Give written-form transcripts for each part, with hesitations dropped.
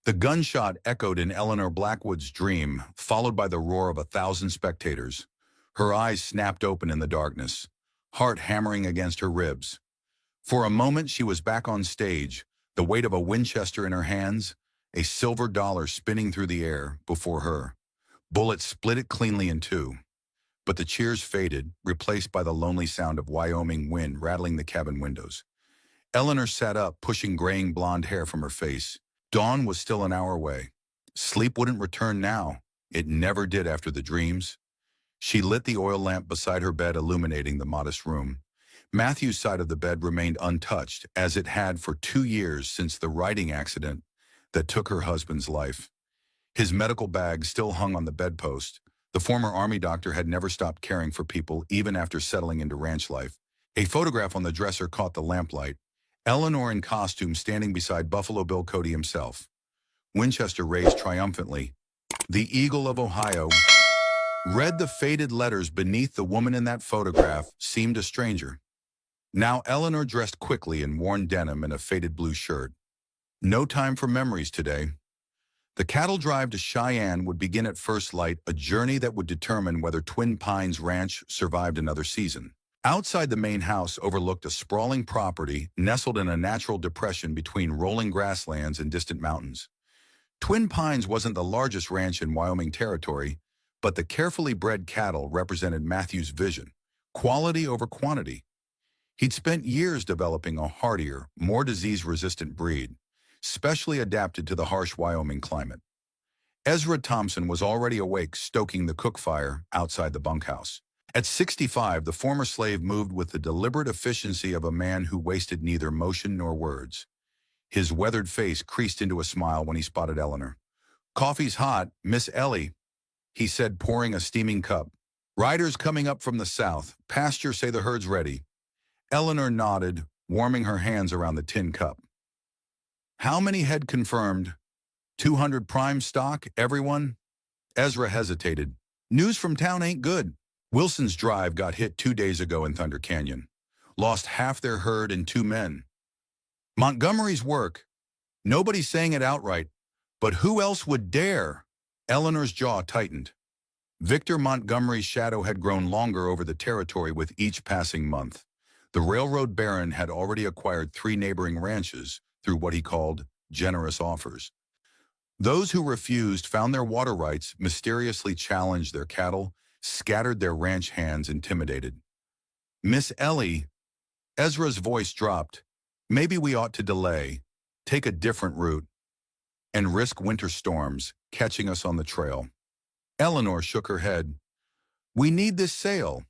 The gunshot echoed in Eleanor Blackwood's dream, followed by the roar of 1,000 spectators. Her eyes snapped open in the darkness, heart hammering against her ribs. For a moment she was back on stage, the weight of a Winchester in her hands, a silver dollar spinning through the air before her. Bullets split it cleanly in two. But the cheers faded, replaced by the lonely sound of Wyoming wind rattling the cabin windows. Eleanor sat up, pushing graying blonde hair from her face. Dawn was still an hour away. Sleep wouldn't return now. It never did after the dreams. She lit the oil lamp beside her bed, illuminating the modest room. Matthew's side of the bed remained untouched, as it had for 2 years since the riding accident that took her husband's life. His medical bag still hung on the bedpost. The former Army doctor had never stopped caring for people, even after settling into ranch life. A photograph on the dresser caught the lamplight. Eleanor in costume standing beside Buffalo Bill Cody himself. Winchester raised triumphantly. The Eagle of Ohio read the faded letters beneath. The woman in that photograph seemed a stranger. Now Eleanor dressed quickly in worn denim and a faded blue shirt. No time for memories today. The cattle drive to Cheyenne would begin at first light, a journey that would determine whether Twin Pines Ranch survived another season. Outside the main house overlooked a sprawling property nestled in a natural depression between rolling grasslands and distant mountains. Twin Pines wasn't the largest ranch in Wyoming territory, but the carefully bred cattle represented Matthew's vision, quality over quantity. He'd spent years developing a hardier, more disease-resistant breed, specially adapted to the harsh Wyoming climate. Ezra Thompson was already awake, stoking the cook fire outside the bunkhouse. At 65, the former slave moved with the deliberate efficiency of a man who wasted neither motion nor words. His weathered face creased into a smile when he spotted Eleanor. "Coffee's hot, Miss Ellie," he said, pouring a steaming cup. "Riders coming up from the south. Pasture say the herd's ready." Eleanor nodded, warming her hands around the tin cup. "How many head confirmed?" 200 prime stock, everyone?" Ezra hesitated. "News from town ain't good. Wilson's Drive got hit 2 days ago in Thunder Canyon. Lost half their herd and 2 men. Montgomery's work. Nobody's saying it outright, but who else would dare?" Eleanor's jaw tightened. Victor Montgomery's shadow had grown longer over the territory with each passing month. The railroad baron had already acquired 3 neighboring ranches through what he called generous offers. Those who refused found their water rights, mysteriously challenged their cattle, scattered their ranch hands, intimidated. "Miss Ellie," Ezra's voice dropped, "maybe we ought to delay, take a different route, and risk winter storms catching us on the trail." Eleanor shook her head. "We need this sale.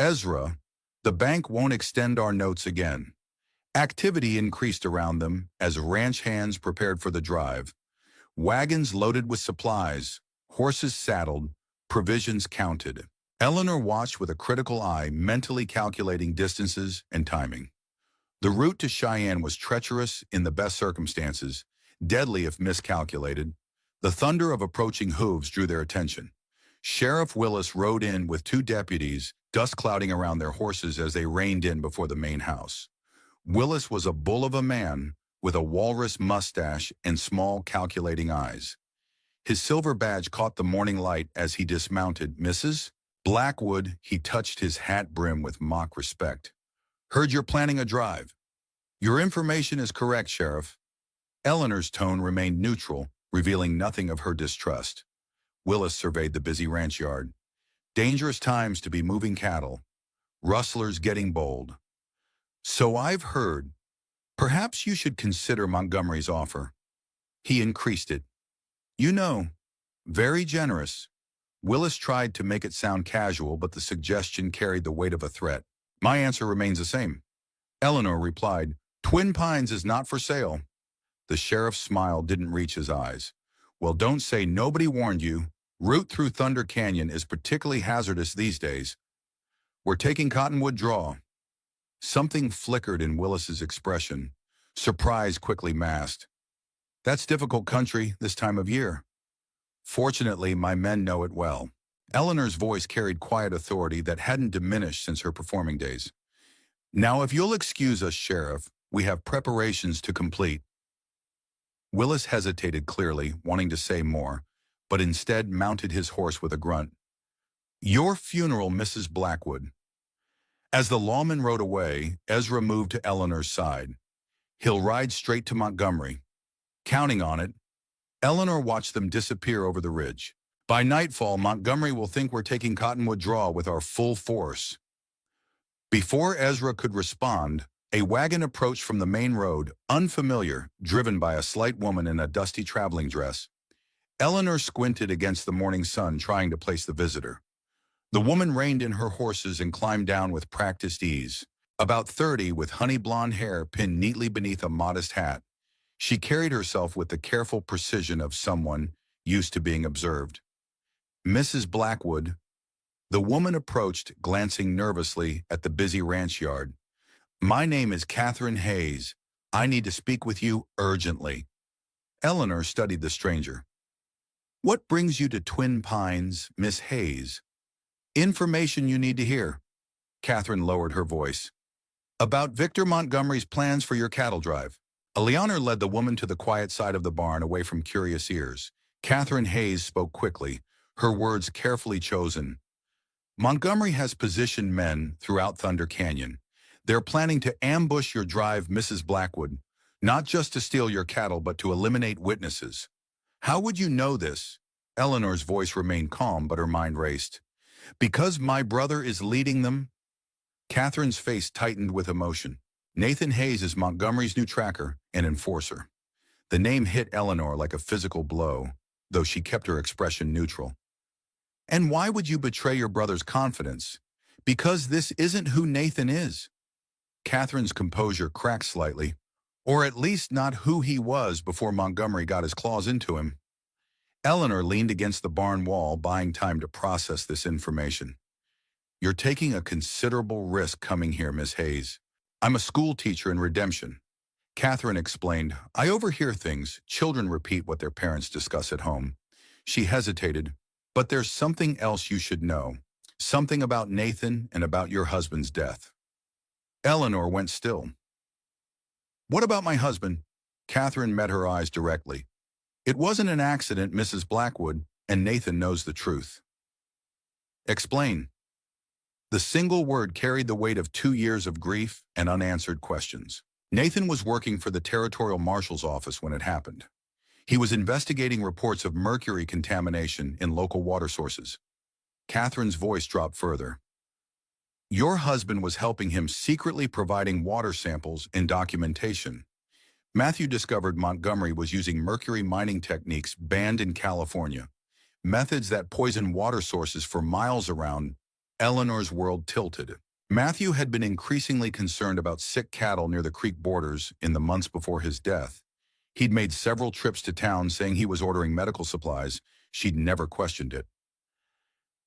Ezra, the bank won't extend our notes again." Activity increased around them as ranch hands prepared for the drive. Wagons loaded with supplies, horses saddled, provisions counted. Eleanor watched with a critical eye, mentally calculating distances and timing. The route to Cheyenne was treacherous in the best circumstances, deadly if miscalculated. The thunder of approaching hooves drew their attention. Sheriff Willis rode in with 2 deputies, dust clouding around their horses as they reined in before the main house. Willis was a bull of a man with a walrus mustache and small, calculating eyes. His silver badge caught the morning light as he dismounted. "Mrs. Blackwood," he touched his hat brim with mock respect. "Heard you're planning a drive." "Your information is correct, Sheriff." Eleanor's tone remained neutral, revealing nothing of her distrust. Willis surveyed the busy ranch yard. Dangerous times to be moving cattle. Rustlers getting bold. "So I've heard. Perhaps you should consider Montgomery's offer." He increased it. "You know, very generous." Willis tried to make it sound casual, but the suggestion carried the weight of a threat. "My answer remains the same." Eleanor replied, "Twin Pines is not for sale." The sheriff's smile didn't reach his eyes. "Well, don't say nobody warned you. Route through Thunder Canyon is particularly hazardous these days. We're taking Cottonwood Draw." Something flickered in Willis's expression. Surprise quickly masked. "That's difficult country this time of year." "Fortunately, my men know it well." Eleanor's voice carried quiet authority that hadn't diminished since her performing days. "Now, if you'll excuse us, Sheriff, we have preparations to complete." Willis hesitated clearly, wanting to say more, but instead mounted his horse with a grunt. Your funeral, Mrs. Blackwood. As the lawman rode away, Ezra moved to Eleanor's side. He'll ride straight to Montgomery. Counting on it, Eleanor watched them disappear over the ridge. By nightfall, Montgomery will think we're taking Cottonwood Draw with our full force. Before Ezra could respond, a wagon approached from the main road, unfamiliar, driven by a slight woman in a dusty traveling dress. Eleanor squinted against the morning sun, trying to place the visitor. The woman reined in her horses and climbed down with practiced ease. About 30, with honey blonde hair pinned neatly beneath a modest hat, she carried herself with the careful precision of someone used to being observed. Mrs. Blackwood. The woman approached, glancing nervously at the busy ranch yard. My name is Catherine Hayes. I need to speak with you urgently. Eleanor studied the stranger. What brings you to Twin Pines, Miss Hayes? Information you need to hear. Catherine lowered her voice. About Victor Montgomery's plans for your cattle drive. Eleanor led the woman to the quiet side of the barn, away from curious ears. Catherine Hayes spoke quickly, her words carefully chosen. Montgomery has positioned men throughout Thunder Canyon. They're planning to ambush your drive, Mrs. Blackwood, not just to steal your cattle, but to eliminate witnesses. How would you know this? Eleanor's voice remained calm, but her mind raced. Because my brother is leading them? Catherine's face tightened with emotion. Nathan Hayes is Montgomery's new tracker and enforcer. The name hit Eleanor like a physical blow, though she kept her expression neutral. And why would you betray your brother's confidence? Because this isn't who Nathan is. Catherine's composure cracked slightly, or at least not who he was before Montgomery got his claws into him. Eleanor leaned against the barn wall, buying time to process this information. You're taking a considerable risk coming here, Miss Hayes. I'm a school teacher in Redemption. Catherine explained, I overhear things. Children repeat what their parents discuss at home. She hesitated. But there's something else you should know. Something about Nathan and about your husband's death. Eleanor went still. What about my husband? Catherine met her eyes directly. It wasn't an accident, Mrs. Blackwood, and Nathan knows the truth. Explain. The single word carried the weight of 2 years of grief and unanswered questions. Nathan was working for the Territorial Marshal's office when it happened. He was investigating reports of mercury contamination in local water sources. Catherine's voice dropped further. Your husband was helping him, secretly providing water samples and documentation. Matthew discovered Montgomery was using mercury mining techniques banned in California, methods that poison water sources for miles around. Eleanor's world tilted. Matthew had been increasingly concerned about sick cattle near the creek borders in the months before his death. He'd made several trips to town saying he was ordering medical supplies. She'd never questioned it.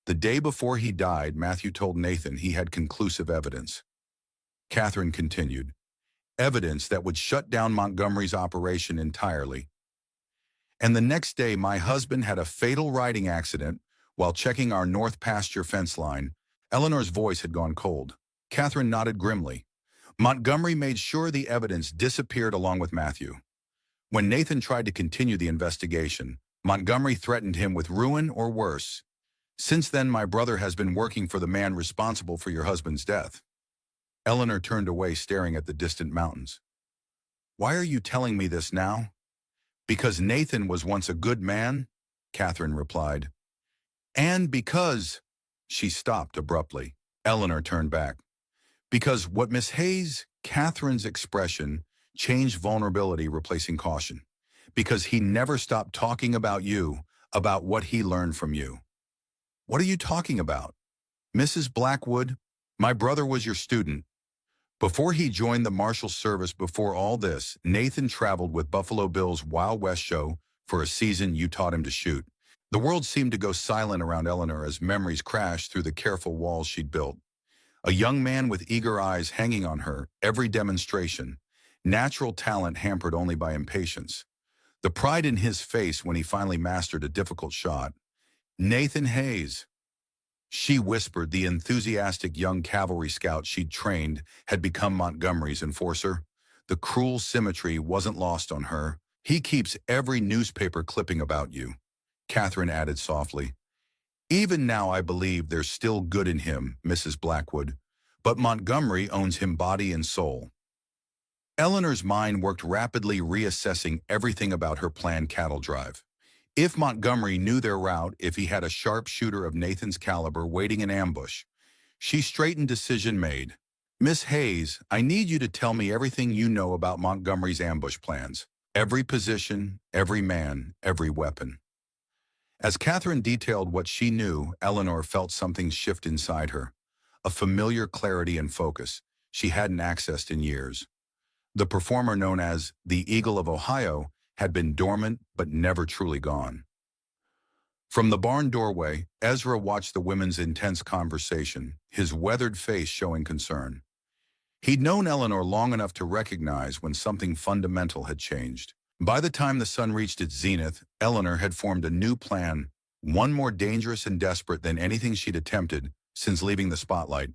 The day before he died, Matthew told Nathan he had conclusive evidence. Catherine continued, evidence that would shut down Montgomery's operation entirely. And the next day, my husband had a fatal riding accident while checking our north pasture fence line. Eleanor's voice had gone cold. Catherine nodded grimly. Montgomery made sure the evidence disappeared along with Matthew. When Nathan tried to continue the investigation, Montgomery threatened him with ruin or worse. Since then, my brother has been working for the man responsible for your husband's death. Eleanor turned away, staring at the distant mountains. Why are you telling me this now? Because Nathan was once a good man, Catherine replied. And because... She stopped abruptly. Eleanor turned back. Because what Miss Hayes, Catherine's expression, changed, vulnerability replacing caution. Because he never stopped talking about you, about what he learned from you. What are you talking about? Mrs. Blackwood, my brother was your student. Before he joined the Marshal Service, before all this, Nathan traveled with Buffalo Bill's Wild West show for a season. You taught him to shoot. The world seemed to go silent around Eleanor as memories crashed through the careful walls she'd built. A young man with eager eyes hanging on her, every demonstration, natural talent hampered only by impatience. The pride in his face when he finally mastered a difficult shot. Nathan Hayes. She whispered the enthusiastic young cavalry scout she'd trained had become Montgomery's enforcer. The cruel symmetry wasn't lost on her. He keeps every newspaper clipping about you, Catherine added softly. Even now I believe there's still good in him, Mrs. Blackwood, but Montgomery owns him body and soul. Eleanor's mind worked rapidly, reassessing everything about her planned cattle drive. If Montgomery knew their route, if he had a sharpshooter of Nathan's caliber waiting in ambush, she straightened, decision made. Miss Hayes, I need you to tell me everything you know about Montgomery's ambush plans. Every position, every man, every weapon. As Catherine detailed what she knew, Eleanor felt something shift inside her. A familiar clarity and focus she hadn't accessed in years. The performer known as the Eagle of Ohio had been dormant but never truly gone. From the barn doorway, Ezra watched the women's intense conversation, his weathered face showing concern. He'd known Eleanor long enough to recognize when something fundamental had changed. By the time the sun reached its zenith, Eleanor had formed a new plan, one more dangerous and desperate than anything she'd attempted since leaving the spotlight.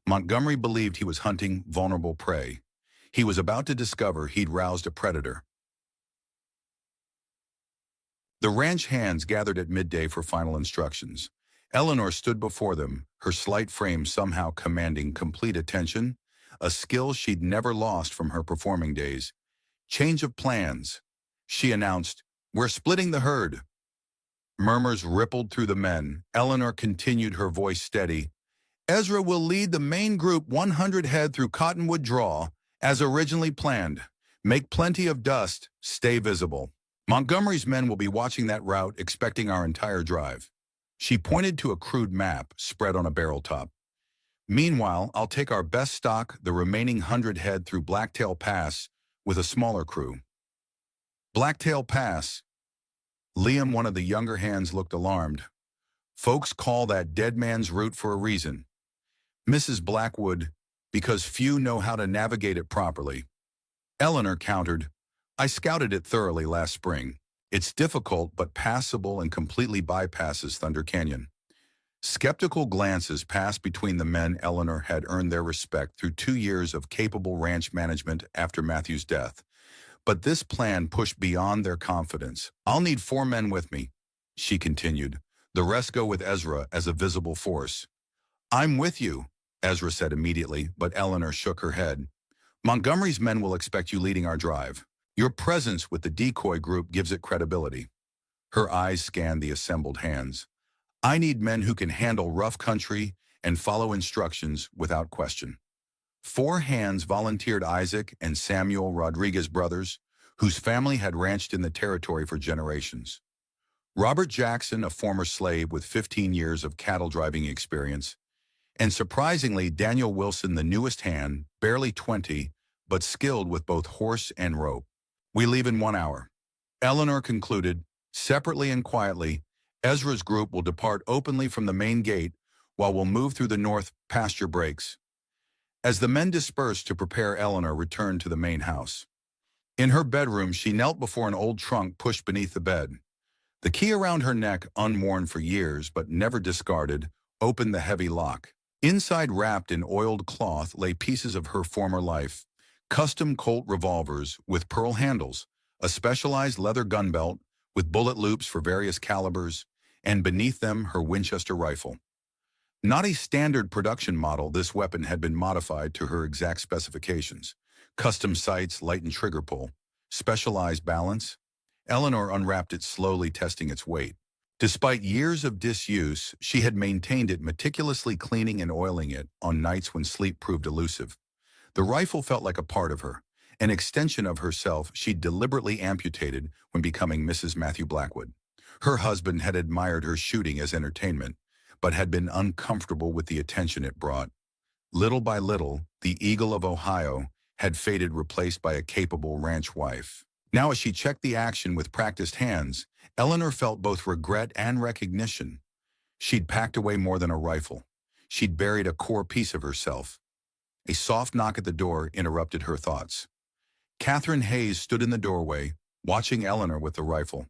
Montgomery believed he was hunting vulnerable prey. He was about to discover he'd roused a predator. The ranch hands gathered at midday for final instructions. Eleanor stood before them, her slight frame somehow commanding complete attention, a skill she'd never lost from her performing days. Change of plans, she announced. We're splitting the herd. Murmurs rippled through the men. Eleanor continued, her voice steady. Ezra will lead the main group 100 head through Cottonwood Draw, as originally planned. Make plenty of dust, stay visible. Montgomery's men will be watching that route, expecting our entire drive. She pointed to a crude map spread on a barrel top. Meanwhile, I'll take our best stock, the remaining 100 head through Blacktail Pass, with a smaller crew. Blacktail Pass. Liam, one of the younger hands, looked alarmed. Folks call that Dead Man's Route for a reason. Mrs. Blackwood, because few know how to navigate it properly. Eleanor countered, I scouted it thoroughly last spring. It's difficult but passable and completely bypasses Thunder Canyon. Skeptical glances passed between the men. Eleanor had earned their respect through 2 years of capable ranch management after Matthew's death. But this plan pushed beyond their confidence. I'll need 4 men with me, she continued. The rest go with Ezra as a visible force. I'm with you, Ezra said immediately, but Eleanor shook her head. Montgomery's men will expect you leading our drive. Your presence with the decoy group gives it credibility. Her eyes scanned the assembled hands. I need men who can handle rough country and follow instructions without question. 4 hands volunteered: Isaac and Samuel Rodriguez brothers, whose family had ranched in the territory for generations. Robert Jackson, a former slave with 15 years of cattle driving experience. And surprisingly, Daniel Wilson, the newest hand, barely 20, but skilled with both horse and rope. We leave in 1 hour. Eleanor concluded, separately and quietly. Ezra's group will depart openly from the main gate, while we'll move through the north pasture breaks. As the men dispersed to prepare, Eleanor returned to the main house. In her bedroom, she knelt before an old trunk pushed beneath the bed. The key around her neck, unworn for years but never discarded, opened the heavy lock. Inside, wrapped in oiled cloth, lay pieces of her former life. Custom Colt revolvers with pearl handles, a specialized leather gun belt with bullet loops for various calibers, and beneath them her Winchester rifle. Not a standard production model, this weapon had been modified to her exact specifications. Custom sights, lightened trigger pull, specialized balance. Eleanor unwrapped it slowly, testing its weight. Despite years of disuse, she had maintained it, meticulously cleaning and oiling it on nights when sleep proved elusive. The rifle felt like a part of her, an extension of herself she'd deliberately amputated when becoming Mrs. Matthew Blackwood. Her husband had admired her shooting as entertainment, but had been uncomfortable with the attention it brought. Little by little, the Eagle of Ohio had faded, replaced by a capable ranch wife. Now, as she checked the action with practiced hands, Eleanor felt both regret and recognition. She'd packed away more than a rifle. She'd buried a core piece of herself. A soft knock at the door interrupted her thoughts. Catherine Hayes stood in the doorway, watching Eleanor with the rifle.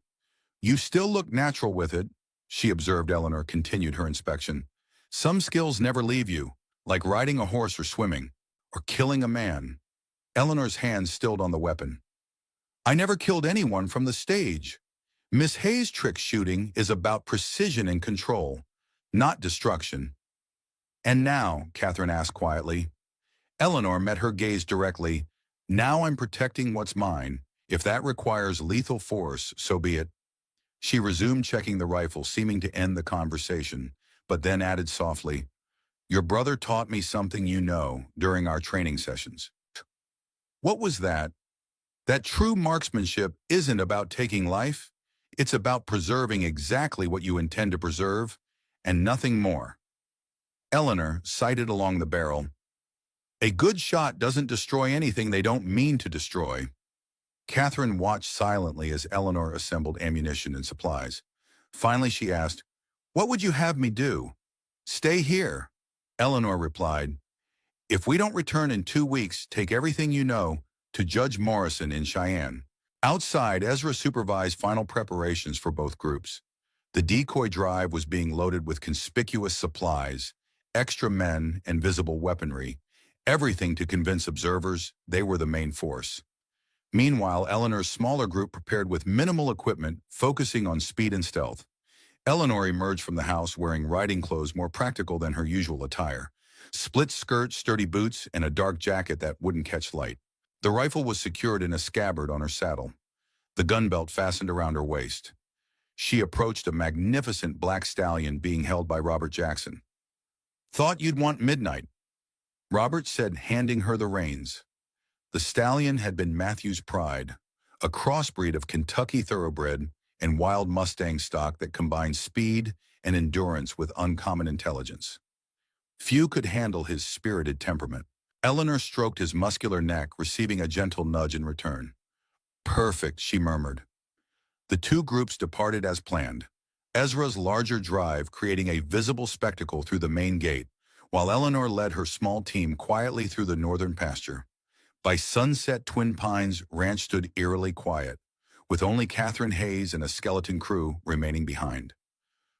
You still look natural with it, she observed. Eleanor continued her inspection. Some skills never leave you, like riding a horse or swimming, or killing a man. Eleanor's hands stilled on the weapon. I never killed anyone from the stage. Miss Hayes' trick shooting is about precision and control, not destruction. And now, Catherine asked quietly. Eleanor met her gaze directly. Now I'm protecting what's mine. If that requires lethal force, so be it. She resumed checking the rifle, seeming to end the conversation, but then added softly, Your brother taught me something you know during our training sessions. What was that? That true marksmanship isn't about taking life. It's about preserving exactly what you intend to preserve, and nothing more. Eleanor sighted along the barrel. A good shot doesn't destroy anything they don't mean to destroy. Catherine watched silently as Eleanor assembled ammunition and supplies. Finally, she asked, What would you have me do? Stay here. Eleanor replied, If we don't return in 2 weeks, take everything you know to Judge Morrison in Cheyenne. Outside, Ezra supervised final preparations for both groups. The decoy drive was being loaded with conspicuous supplies, extra men, and visible weaponry, everything to convince observers they were the main force. Meanwhile, Eleanor's smaller group prepared with minimal equipment, focusing on speed and stealth. Eleanor emerged from the house wearing riding clothes more practical than her usual attire. Split skirt, sturdy boots, and a dark jacket that wouldn't catch light. The rifle was secured in a scabbard on her saddle, the gun belt fastened around her waist. She approached a magnificent black stallion being held by Robert Jackson. Thought you'd want midnight, Robert said, handing her the reins. The stallion had been Matthew's pride, a crossbreed of Kentucky thoroughbred and wild Mustang stock that combined speed and endurance with uncommon intelligence. Few could handle his spirited temperament. Eleanor stroked his muscular neck, receiving a gentle nudge in return. Perfect, she murmured. The two groups departed as planned, Ezra's larger drive creating a visible spectacle through the main gate, while Eleanor led her small team quietly through the northern pasture. By sunset, Twin Pines Ranch stood eerily quiet, with only Catherine Hayes and a skeleton crew remaining behind.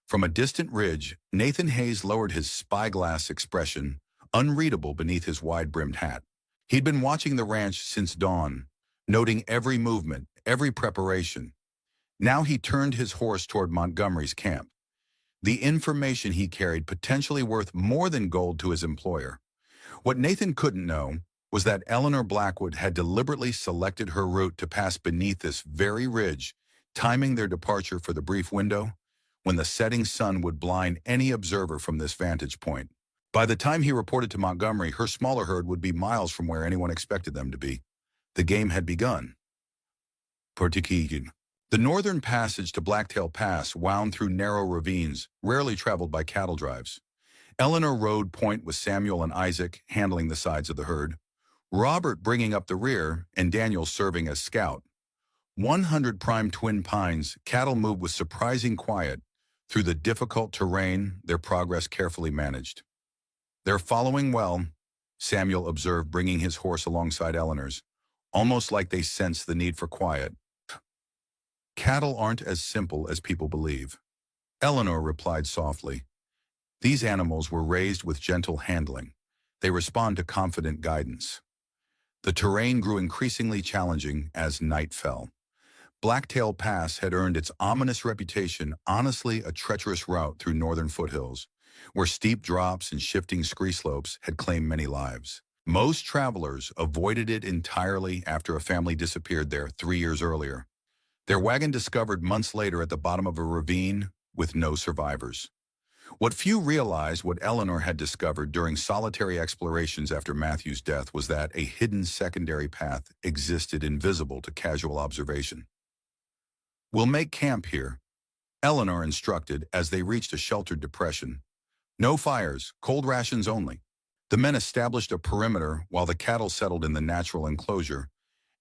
From a distant ridge, Nathan Hayes lowered his spyglass expression, unreadable beneath his wide-brimmed hat. He'd been watching the ranch since dawn, noting every movement, every preparation. Now he turned his horse toward Montgomery's camp. The information he carried potentially worth more than gold to his employer. What Nathan couldn't know was that Eleanor Blackwood had deliberately selected her route to pass beneath this very ridge, timing their departure for the brief window when the setting sun would blind any observer from this vantage point. By the time he reported to Montgomery, her smaller herd would be miles from where anyone expected them to be. The game had begun. The northern passage to Blacktail Pass wound through narrow ravines, rarely traveled by cattle drives. Eleanor rode point with Samuel and Isaac handling the sides of the herd, Robert bringing up the rear, and Daniel serving as scout. 100 prime Twin Pines, cattle moved with surprising quiet through the difficult terrain, their progress carefully managed. They're following well, Samuel observed, bringing his horse alongside Eleanor's, almost like they sensed the need for quiet. Cattle aren't as simple as people believe, Eleanor replied softly. These animals were raised with gentle handling. They respond to confident guidance. The terrain grew increasingly challenging as night fell. Blacktail Pass had earned its ominous reputation, honestly a treacherous route through northern foothills, where steep drops and shifting scree slopes had claimed many lives. Most travelers avoided it entirely after a family disappeared there 3 years earlier. Their wagon discovered months later at the bottom of a ravine with no survivors. What few realized, what Eleanor had discovered during solitary explorations after Matthew's death, was that a hidden secondary path existed invisible to casual observation. We'll make camp here, Eleanor instructed as they reached a sheltered depression. No fires, cold rations only. The men established a perimeter while the cattle settled in the natural enclosure.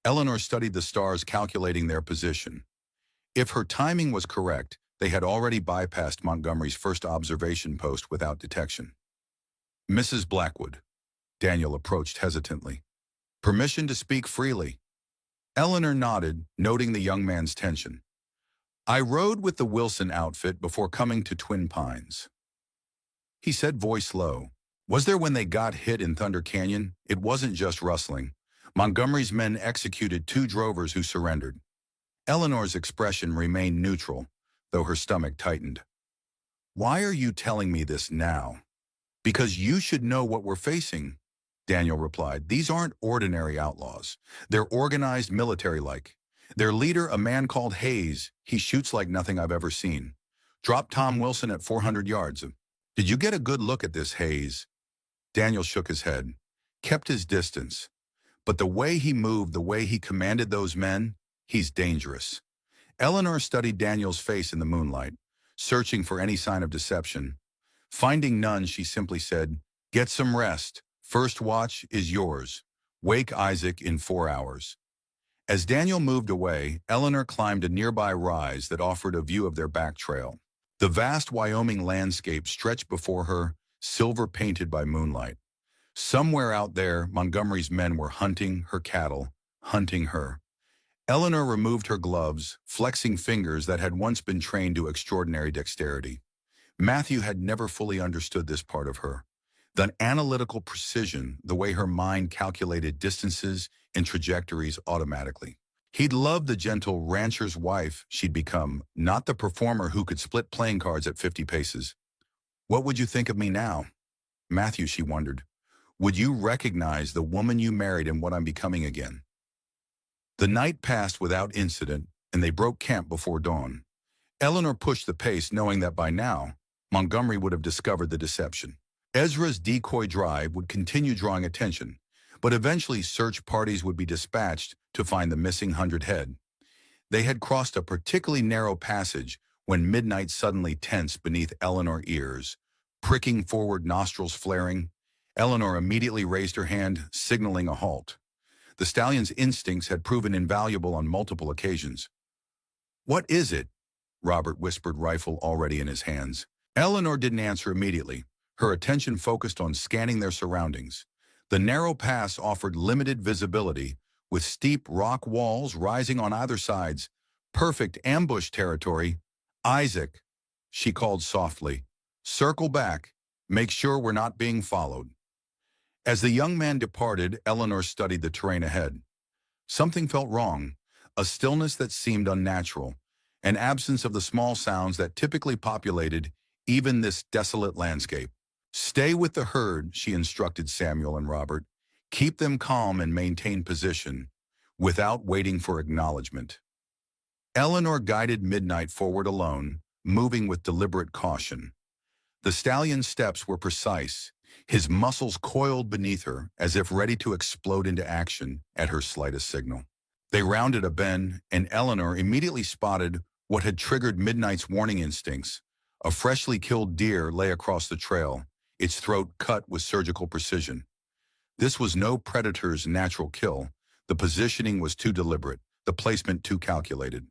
Eleanor studied the stars, calculating their position. If her timing was correct, they had already bypassed Montgomery's first observation post without detection. Mrs. Blackwood, Daniel approached hesitantly. Permission to speak freely. Eleanor nodded, noting the young man's tension. I rode with the Wilson outfit before coming to Twin Pines, he said, voice low. Was there when they got hit in Thunder Canyon? It wasn't just rustling. Montgomery's men executed 2 drovers who surrendered. Eleanor's expression remained neutral, though her stomach tightened. "Why are you telling me this now?" "Because you should know what we're facing," Daniel replied. "These aren't ordinary outlaws. They're organized military-like. Their leader, a man called Hayes, he shoots like nothing I've ever seen. Dropped Tom Wilson at 400 yards. Did you get a good look at this Hayes?" Daniel shook his head, kept his distance. But the way he moved, the way he commanded those men, he's dangerous. Eleanor studied Daniel's face in the moonlight, searching for any sign of deception. Finding none, she simply said, "Get some rest. First watch is yours. Wake Isaac in 4 hours." As Daniel moved away, Eleanor climbed a nearby rise that offered a view of their back trail. The vast Wyoming landscape stretched before her, silver-painted by moonlight. Somewhere out there, Montgomery's men were hunting her cattle, hunting her. Eleanor removed her gloves, flexing fingers that had once been trained to extraordinary dexterity. Matthew had never fully understood this part of her. The analytical precision, the way her mind calculated distances and trajectories automatically. He'd loved the gentle rancher's wife she'd become, not the performer who could split playing cards at 50 paces. "What would you think of me now?" "Matthew," she wondered. "Would you recognize the woman you married and what I'm becoming again?" The night passed without incident, and they broke camp before dawn. Eleanor pushed the pace, knowing that by now, Montgomery would have discovered the deception. Ezra's decoy drive would continue drawing attention, but eventually search parties would be dispatched to find the missing 100 head. They had crossed a particularly narrow passage when midnight suddenly tensed beneath Eleanor's ears. Pricking forward, nostrils flaring, Eleanor immediately raised her hand, signaling a halt. The stallion's instincts had proven invaluable on multiple occasions. "What is it?" Robert whispered, rifle already in his hands. Eleanor didn't answer immediately, her attention focused on scanning their surroundings. The narrow pass offered limited visibility, with steep rock walls rising on either sides. Perfect ambush territory. "Isaac," she called softly, "circle back. Make sure we're not being followed." As the young man departed, Eleanor studied the terrain ahead. Something felt wrong, a stillness that seemed unnatural, an absence of the small sounds that typically populated even this desolate landscape. "Stay with the herd," she instructed Samuel and Robert. "Keep them calm and maintain position, without waiting for acknowledgement." Eleanor guided Midnight forward alone, moving with deliberate caution. The stallion's steps were precise, his muscles coiled beneath her as if ready to explode into action at her slightest signal. They rounded a bend, and Eleanor immediately spotted what had triggered Midnight's warning instincts. A freshly killed deer lay across the trail, its throat cut with surgical precision. This was no predator's natural kill. The positioning was too deliberate, the placement too calculated.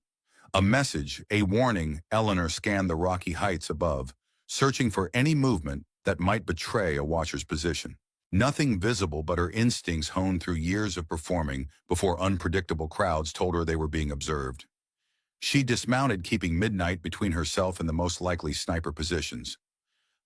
A message, a warning. Eleanor scanned the rocky heights above, searching for any movement that might betray a watcher's position. Nothing visible, but her instincts honed through years of performing before unpredictable crowds told her they were being observed. She dismounted, keeping Midnight between herself and the most likely sniper positions.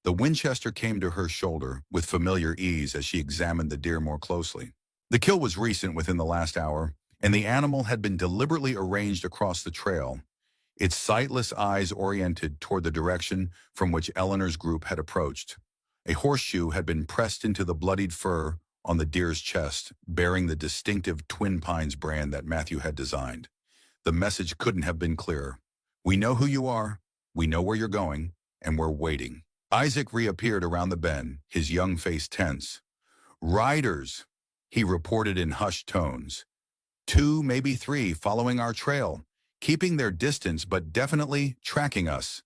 The Winchester came to her shoulder with familiar ease as she examined the deer more closely. The kill was recent, within the last hour, and the animal had been deliberately arranged across the trail, its sightless eyes oriented toward the direction from which Eleanor's group had approached. A horseshoe had been pressed into the bloodied fur on the deer's chest, bearing the distinctive Twin Pines brand that Matthew had designed. The message couldn't have been clearer. "We know who you are, we know where you're going, and we're waiting." Isaac reappeared around the bend, his young face tense. "Riders," he reported in hushed tones. "2, maybe 3, following our trail, keeping their distance but definitely tracking us."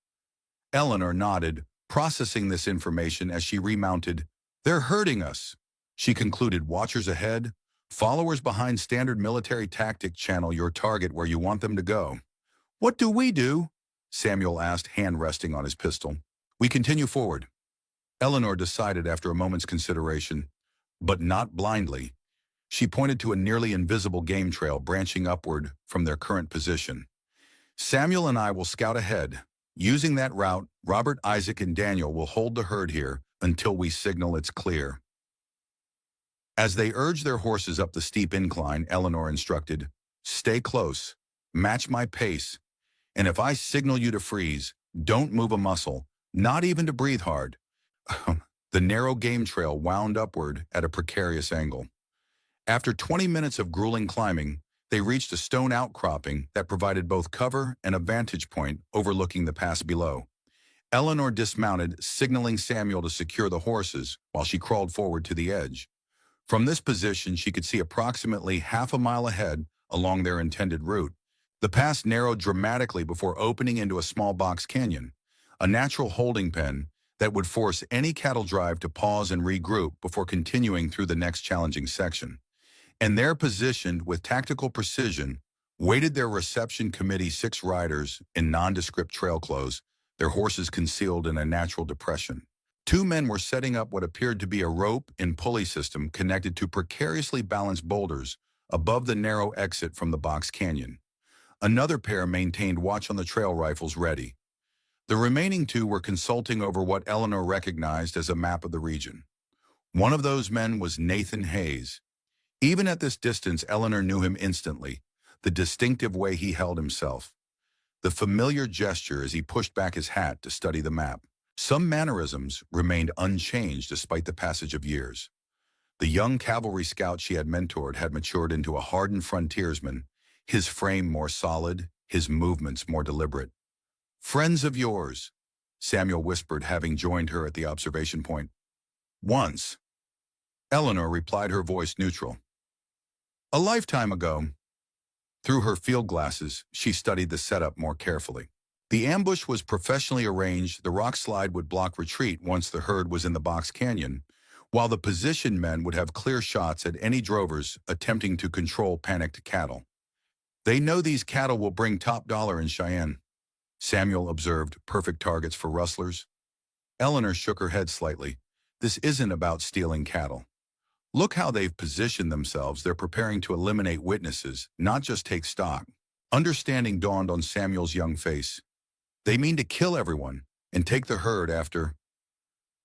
Eleanor nodded, processing this information as she remounted. "They're hurting us," she concluded. "Watchers ahead, followers behind. Standard military tactic. Channel your target where you want them to go." "What do we do?" Samuel asked, hand resting on his pistol. "We continue forward," Eleanor decided after a moment's consideration, but not blindly. She pointed to a nearly invisible game trail branching upward from their current position. "Samuel and I will scout ahead. Using that route, Robert, Isaac, and Daniel will hold the herd here until we signal it's clear." As they urged their horses up the steep incline, Eleanor instructed, "Stay close, match my pace, and if I signal you to freeze, don't move a muscle, not even to breathe hard." The narrow game trail wound upward at a precarious angle. After 20 minutes of grueling climbing, they reached a stone outcropping that provided both cover and a vantage point overlooking the pass below. Eleanor dismounted, signaling Samuel to secure the horses while she crawled forward to the edge. From this position, she could see approximately half a mile ahead along their intended route. The pass narrowed dramatically before opening into a small box canyon, a natural holding pen that would force any cattle drive to pause and regroup before continuing through the next challenging section. And there, positioned with tactical precision, waited their reception committee 6 riders in nondescript trail clothes, their horses concealed in a natural depression. 2 men were setting up what appeared to be a rope and pulley system connected to precariously balanced boulders above the narrow exit from the box canyon. Another pair maintained watch on the trail rifles ready. The remaining 2 were consulting over what Eleanor recognized as a map of the region. One of those men was Nathan Hayes. Even at this distance, Eleanor knew him instantly, the distinctive way he held himself, the familiar gesture as he pushed back his hat to study the map. Some mannerisms remained unchanged despite the passage of years. The young cavalry scout she had mentored had matured into a hardened frontiersman, his frame more solid, his movements more deliberate. "Friends of yours," Samuel whispered, having joined her at the observation point. "Once," Eleanor replied, her voice neutral. "A lifetime ago." Through her field glasses, she studied the setup more carefully. The ambush was professionally arranged. The rock slide would block retreat once the herd was in the box canyon, while the positioned men would have clear shots at any drovers attempting to control panicked cattle. "They know these cattle will bring top dollar in Cheyenne," Samuel observed, perfect targets for rustlers. Eleanor shook her head slightly. "This isn't about stealing cattle. Look how they've positioned themselves. They're preparing to eliminate witnesses, not just take stock." Understanding dawned on Samuel's young face. "They mean to kill everyone and take the herd after."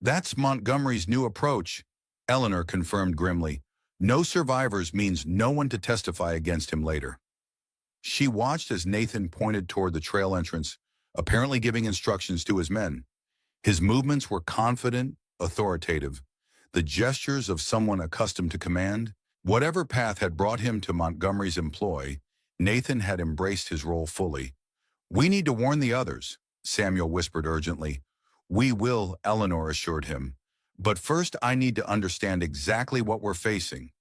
"That's Montgomery's new approach," Eleanor confirmed grimly. "No survivors means no one to testify against him later." She watched as Nathan pointed toward the trail entrance, apparently giving instructions to his men. His movements were confident, authoritative, the gestures of someone accustomed to command. Whatever path had brought him to Montgomery's employ, Nathan had embraced his role fully. "We need to warn the others," Samuel whispered urgently. "We will," Eleanor assured him. "But first I need to understand exactly what we're facing."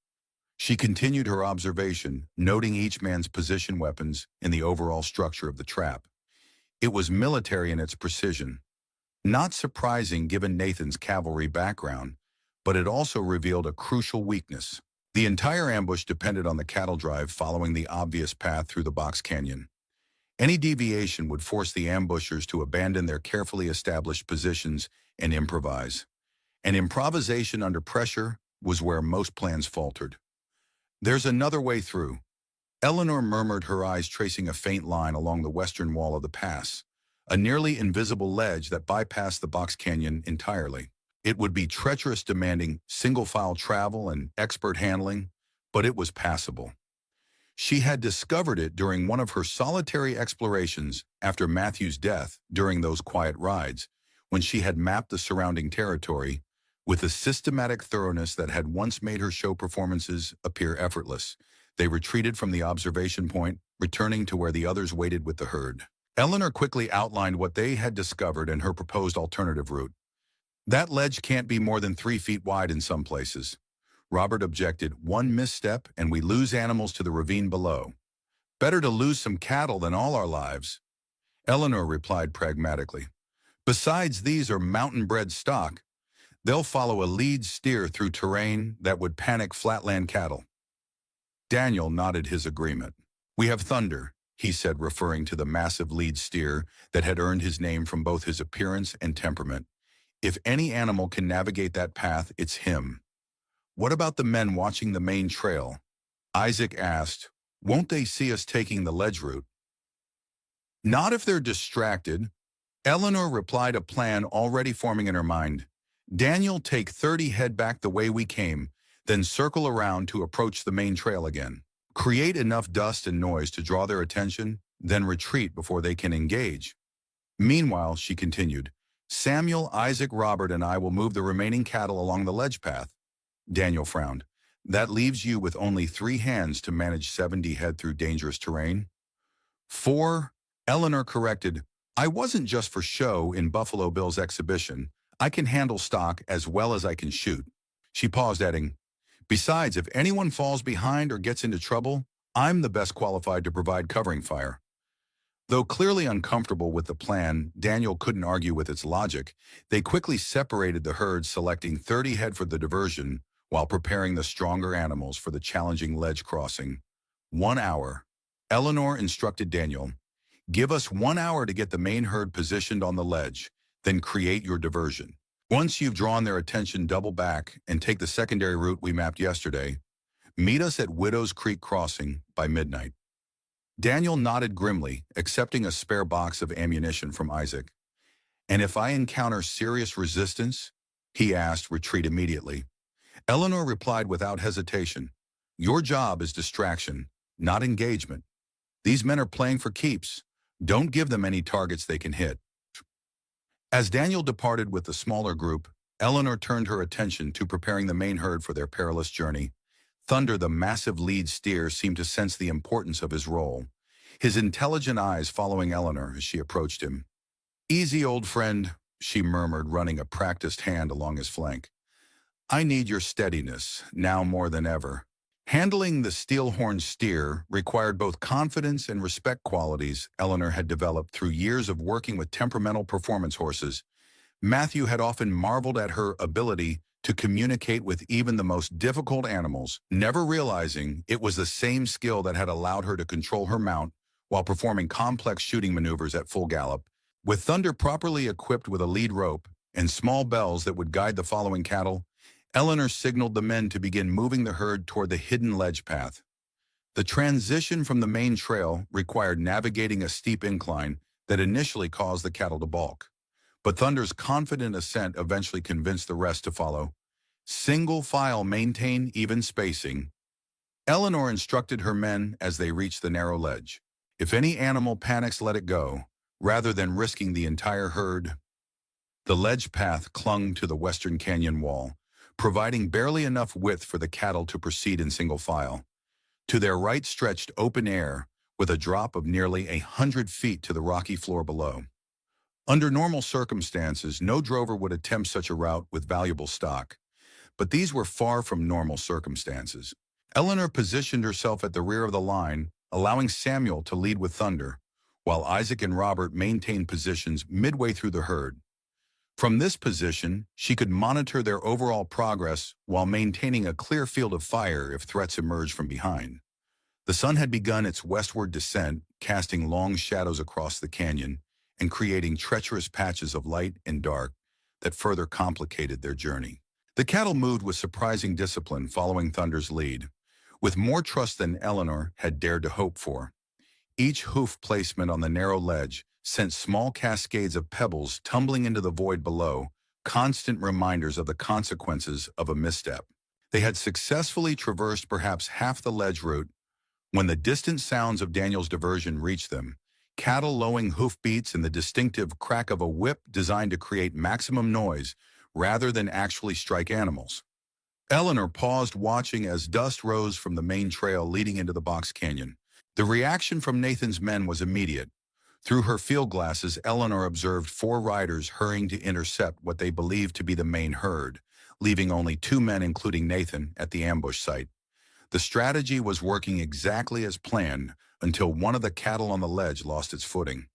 She continued her observation, noting each man's position weapons in the overall structure of the trap. It was military in its precision. Not surprising given Nathan's cavalry background, but it also revealed a crucial weakness. The entire ambush depended on the cattle drive following the obvious path through the box canyon. Any deviation would force the ambushers to abandon their carefully established positions and improvise. And improvisation under pressure was where most plans faltered. "There's another way through," Eleanor murmured, her eyes tracing a faint line along the western wall of the pass, a nearly invisible ledge that bypassed the box canyon entirely. It would be treacherous, demanding single-file travel and expert handling, but it was passable. She had discovered it during one of her solitary explorations after Matthew's death during those quiet rides, when she had mapped the surrounding territory with a systematic thoroughness that had once made her show performances appear effortless. They retreated from the observation point, returning to where the others waited with the herd. Eleanor quickly outlined what they had discovered and her proposed alternative route. "That ledge can't be more than 3 feet wide in some places," Robert objected. "One misstep and we lose animals to the ravine below. Better to lose some cattle than all our lives," Eleanor replied pragmatically. "Besides, these are mountain-bred stock. They'll follow a lead steer through terrain that would panic flatland cattle." Daniel nodded his agreement. "We have Thunder," he said, referring to the massive lead steer that had earned his name from both his appearance and temperament. "If any animal can navigate that path, it's him." "What about the men watching the main trail?" Isaac asked. "Won't they see us taking the ledge route?" "Not if they're distracted," Eleanor replied, a plan already forming in her mind. "Daniel, take 30, head back the way we came. Then circle around to approach the main trail again. Create enough dust and noise to draw their attention, then retreat before they can engage. Meanwhile, she continued, Samuel, Isaac, Robert, and I will move the remaining cattle along the ledge path. Daniel frowned. That leaves you with only 3 hands to manage 70 head through dangerous terrain. 4, Eleanor corrected, I wasn't just for show in Buffalo Bill's exhibition. I can handle stock as well as I can shoot. She paused, adding, besides, if anyone falls behind or gets into trouble, I'm the best qualified to provide covering fire. Though clearly uncomfortable with the plan, Daniel couldn't argue with its logic. They quickly separated the herd, selecting 30 head for the diversion while preparing the stronger animals for the challenging ledge crossing. 1 hour. Eleanor instructed Daniel, give us 1 hour to get the main herd positioned on the ledge, then create your diversion. Once you've drawn their attention, double back and take the secondary route we mapped yesterday. Meet us at Widow's Creek Crossing by midnight. Daniel nodded grimly, accepting a spare box of ammunition from Isaac. And if I encounter serious resistance, he asked, retreat immediately. Eleanor replied without hesitation, your job is distraction, not engagement. These men are playing for keeps. Don't give them any targets they can hit. As Daniel departed with the smaller group, Eleanor turned her attention to preparing the main herd for their perilous journey. Thunder, the massive lead steer, seemed to sense the importance of his role, his intelligent eyes following Eleanor as she approached him. Easy, old friend, she murmured, running a practiced hand along his flank. I need your steadiness, now more than ever. Handling the steel-horned steer required both confidence and respect, qualities Eleanor had developed through years of working with temperamental performance horses. Matthew had often marveled at her ability to communicate with even the most difficult animals, never realizing it was the same skill that had allowed her to control her mount while performing complex shooting maneuvers at full gallop. With Thunder properly equipped with a lead rope and small bells that would guide the following cattle, Eleanor signaled the men to begin moving the herd toward the hidden ledge path. The transition from the main trail required navigating a steep incline that initially caused the cattle to balk. But Thunder's confident ascent eventually convinced the rest to follow. Single file, maintain even spacing. Eleanor instructed her men as they reached the narrow ledge. If any animal panics, let it go, rather than risking the entire herd. The ledge path clung to the western canyon wall, providing barely enough width for the cattle to proceed in single file. To their right stretched open air, with a drop of nearly 100 feet to the rocky floor below. Under normal circumstances, no drover would attempt such a route with valuable stock, but these were far from normal circumstances. Eleanor positioned herself at the rear of the line, allowing Samuel to lead with Thunder, while Isaac and Robert maintained positions midway through the herd. From this position, she could monitor their overall progress while maintaining a clear field of fire if threats emerged from behind. The sun had begun its westward descent, casting long shadows across the canyon and creating treacherous patches of light and dark that further complicated their journey. The cattle moved with surprising discipline, following Thunder's lead, with more trust than Eleanor had dared to hope for. Each hoof placement on the narrow ledge sent small cascades of pebbles tumbling into the void below, constant reminders of the consequences of a misstep. They had successfully traversed perhaps half the ledge route when the distant sounds of Daniel's diversion reached them, cattle lowing hoofbeats and the distinctive crack of a whip designed to create maximum noise rather than actually strike animals. Eleanor paused, watching as dust rose from the main trail leading into the box canyon. The reaction from Nathan's men was immediate. Through her field glasses, Eleanor observed 4 riders hurrying to intercept what they believed to be the main herd, leaving only 2 men, including Nathan, at the ambush site. The strategy was working exactly as planned until one of the cattle on the ledge lost its footing.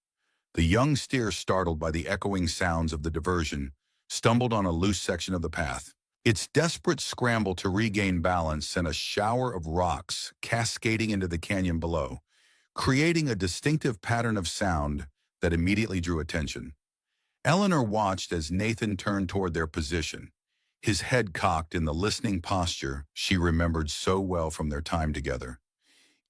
The young steer, startled by the echoing sounds of the diversion, stumbled on a loose section of the path. Its desperate scramble to regain balance sent a shower of rocks cascading into the canyon below, creating a distinctive pattern of sound that immediately drew attention. Eleanor watched as Nathan turned toward their position, his head cocked in the listening posture she remembered so well from their time together.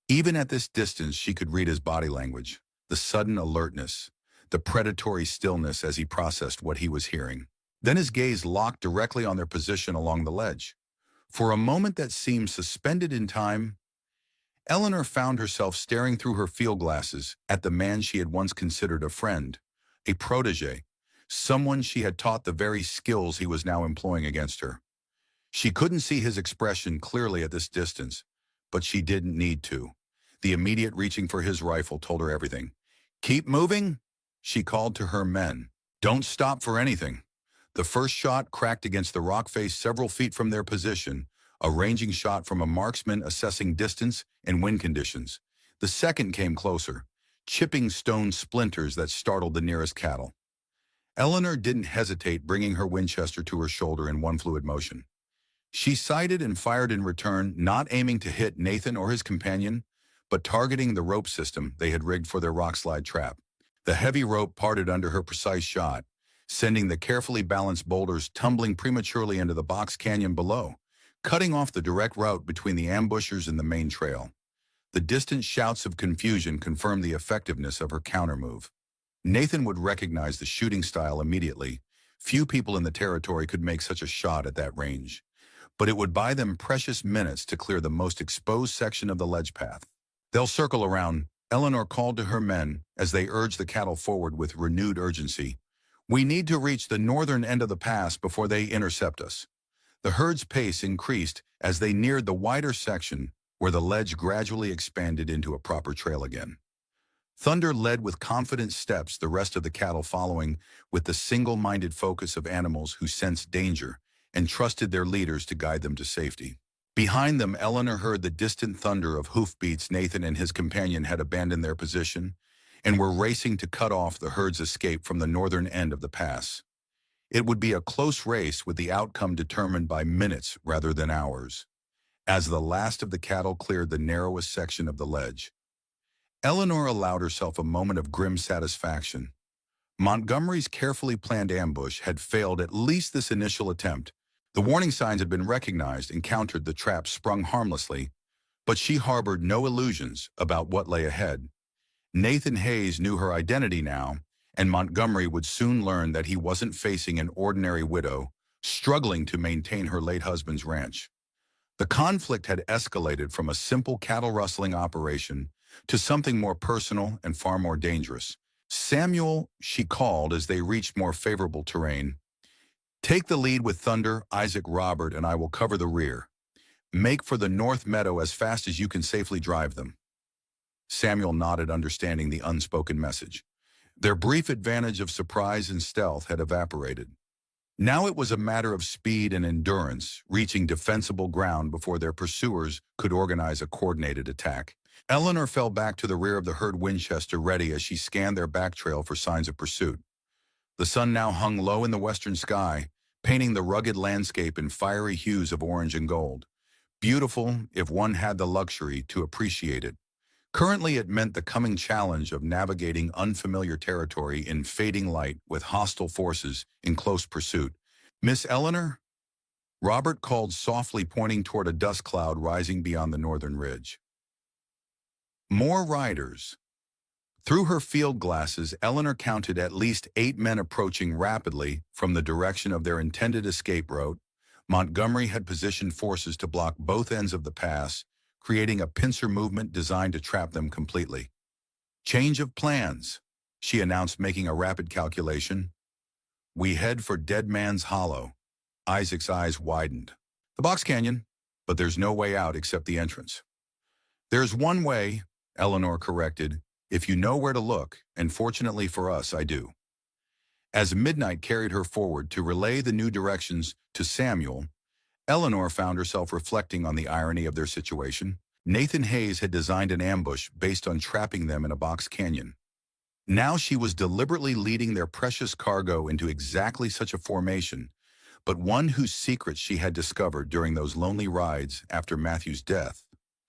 Even at this distance, she could read his body language, the sudden alertness, the predatory stillness as he processed what he was hearing. Then his gaze locked directly on their position along the ledge. For a moment that seemed suspended in time, Eleanor found herself staring through her field glasses at the man she had once considered a friend, a protege, someone she had taught the very skills he was now employing against her. She couldn't see his expression clearly at this distance, but she didn't need to. The immediate reaching for his rifle told her everything. "Keep moving," she called to her men. "Don't stop for anything." The first shot cracked against the rock face several feet from their position, a ranging shot from a marksman assessing distance and wind conditions. The second came closer, chipping stone splinters that startled the nearest cattle. Eleanor didn't hesitate, bringing her Winchester to her shoulder in one fluid motion. She sighted and fired in return, not aiming to hit Nathan or his companion, but targeting the rope system they had rigged for their rockslide trap. The heavy rope parted under her precise shot, sending the carefully balanced boulders tumbling prematurely into the box canyon below, cutting off the direct route between the ambushers and the main trail. The distant shouts of confusion confirmed the effectiveness of her countermove. Nathan would recognize the shooting style immediately. Few people in the territory could make such a shot at that range, but it would buy them precious minutes to clear the most exposed section of the ledge path. "They'll circle around," Eleanor called to her men as they urged the cattle forward with renewed urgency. "We need to reach the northern end of the pass before they intercept us." The herd's pace increased as they neared the wider section where the ledge gradually expanded into a proper trail again. Thunder led with confident steps, the rest of the cattle following with the single-minded focus of animals who sensed danger and trusted their leaders to guide them to safety. Behind them, Eleanor heard the distant thunder of hoofbeats. Nathan and his companion had abandoned their position and were racing to cut off the herd's escape from the northern end of the pass. It would be a close race, with the outcome determined by minutes rather than hours. As the last of the cattle cleared the narrowest section of the ledge, Eleanor allowed herself a moment of grim satisfaction. Montgomery's carefully planned ambush had failed at least this initial attempt. The warning signs had been recognized and countered, the trap sprung harmlessly, but she harbored no illusions about what lay ahead. Nathan Hayes knew her identity now, and Montgomery would soon learn that he wasn't facing an ordinary widow struggling to maintain her late husband's ranch. The conflict had escalated from a simple cattle rustling operation to something more personal and far more dangerous. "Samuel," she called as they reached more favorable terrain, "take the lead with Thunder, Isaac, Robert, and I will cover the rear. Make for the north meadow as fast as you can safely drive them." Samuel nodded, understanding the unspoken message. Their brief advantage of surprise and stealth had evaporated. Now it was a matter of speed and endurance, reaching defensible ground before their pursuers could organize a coordinated attack. Eleanor fell back to the rear of the herd, Winchester ready, as she scanned their back trail for signs of pursuit. The sun now hung low in the western sky, painting the rugged landscape in fiery hues of orange and gold. Beautiful, if one had the luxury to appreciate it. Currently, it meant the coming challenge of navigating unfamiliar territory in fading light with hostile forces in close pursuit. "Miss Eleanor?" Robert called softly, pointing toward a dust cloud rising beyond the northern ridge. More riders. Through her field glasses, Eleanor counted at least 8 men approaching rapidly from the direction of their intended escape route. Montgomery had positioned forces to block both ends of the pass, creating a pincer movement designed to trap them completely. "Change of plans," she announced, making a rapid calculation. "We head for Dead Man's Hollow." Isaac's eyes widened. "The box canyon, but there's no way out except the entrance." "There's one way," Eleanor corrected, "if you know where to look, and fortunately for us, I do." As midnight carried her forward to relay the new directions to Samuel, Eleanor found herself reflecting on the irony of their situation. Nathan Hayes had designed an ambush based on trapping them in a box canyon. Now she was deliberately leading their precious cargo into exactly such a formation, but one whose secrets she had discovered during those lonely rides after Matthew's death,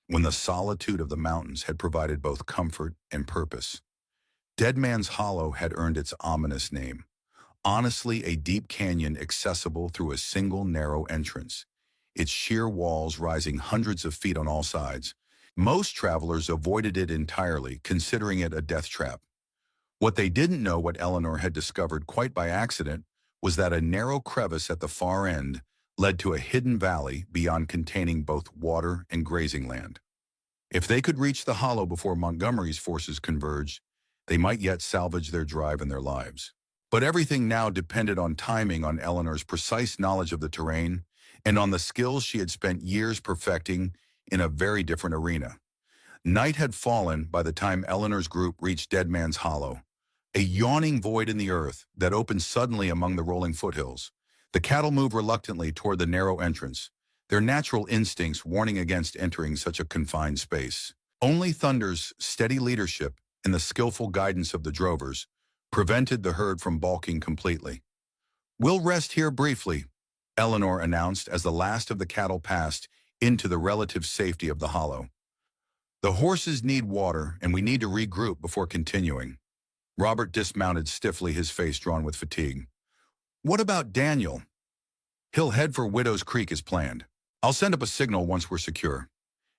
when the solitude of the mountains had provided both comfort and purpose. Dead Man's Hollow had earned its ominous name. Honestly, a deep canyon accessible through a single narrow entrance, its sheer walls rising hundreds of feet on all sides. Most travelers avoided it entirely, considering it a death trap. What they didn't know, what Eleanor had discovered quite by accident, was that a narrow crevice at the far end led to a hidden valley beyond containing both water and grazing land. If they could reach the hollow before Montgomery's forces converged, they might yet salvage their drive and their lives. But everything now depended on timing, on Eleanor's precise knowledge of the terrain, and on the skills she had spent years perfecting in a very different arena. Night had fallen by the time Eleanor's group reached Dead Man's Hollow, a yawning void in the earth that opened suddenly among the rolling foothills. The cattle moved reluctantly toward the narrow entrance, their natural instincts warning against entering such a confined space. Only Thunder's steady leadership and the skillful guidance of the drovers prevented the herd from balking completely. "We'll rest here briefly," Eleanor announced as the last of the cattle passed into the relative safety of the hollow. "The horses need water, and we need to regroup before continuing." Robert dismounted stiffly, his face drawn with fatigue. "What about Daniel?" "He'll head for Widow's Creek as planned. I'll send up a signal once we're secure,"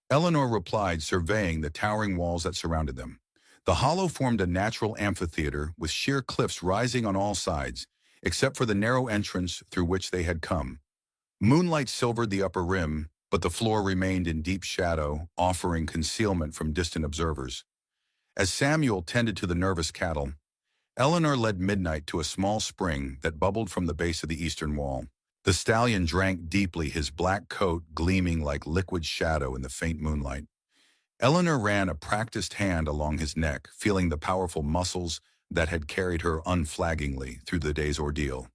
Eleanor replied, surveying the towering walls that surrounded them. The hollow formed a natural amphitheater with sheer cliffs rising on all sides, except for the narrow entrance through which they had come. Moonlight silvered the upper rim, but the floor remained in deep shadow, offering concealment from distant observers. As Samuel tended to the nervous cattle, Eleanor led Midnight to a small spring that bubbled from the base of the eastern wall. The stallion drank deeply, his black coat gleaming like liquid shadow in the faint moonlight. Eleanor ran a practiced hand along his neck, feeling the powerful muscles that had carried her unflaggingly through the day's ordeal.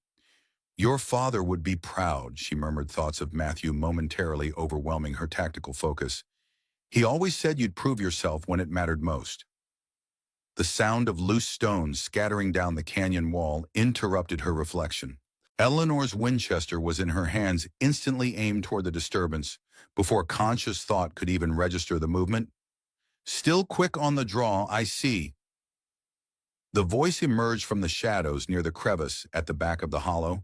"Your father would be proud," she murmured, thoughts of Matthew momentarily overwhelming her tactical focus. "He always said you'd prove yourself when it mattered most." The sound of loose stones scattering down the canyon wall interrupted her reflection. Eleanor's Winchester was in her hands, instantly aimed toward the disturbance, before conscious thought could even register the movement. "Still quick on the draw, I see." The voice emerged from the shadows near the crevice at the back of the hollow,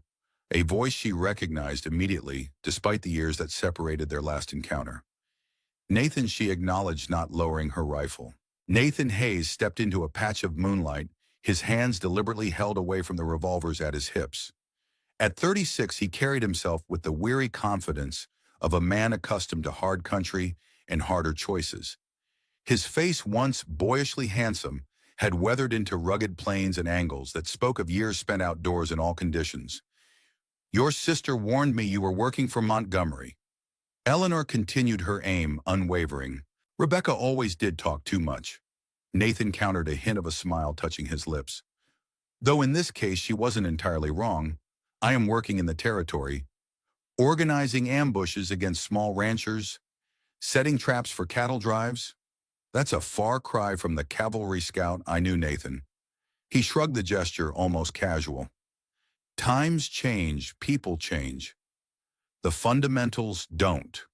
a voice she recognized immediately, despite the years that separated their last encounter. "Nathan," she acknowledged, not lowering her rifle. Nathan Hayes stepped into a patch of moonlight, his hands deliberately held away from the revolvers at his hips. At 36, he carried himself with the weary confidence of a man accustomed to hard country and harder choices. His face, once boyishly handsome, had weathered into rugged planes and angles that spoke of years spent outdoors in all conditions. "Your sister warned me you were working for Montgomery." Eleanor continued her aim, unwavering. "Rebecca always did talk too much." Nathan countered, a hint of a smile touching his lips. "Though in this case she wasn't entirely wrong. I am working in the territory, organizing ambushes against small ranchers, setting traps for cattle drives. That's a far cry from the cavalry scout I knew, Nathan." He shrugged, the gesture almost casual. "Times change, people change. The fundamentals don't."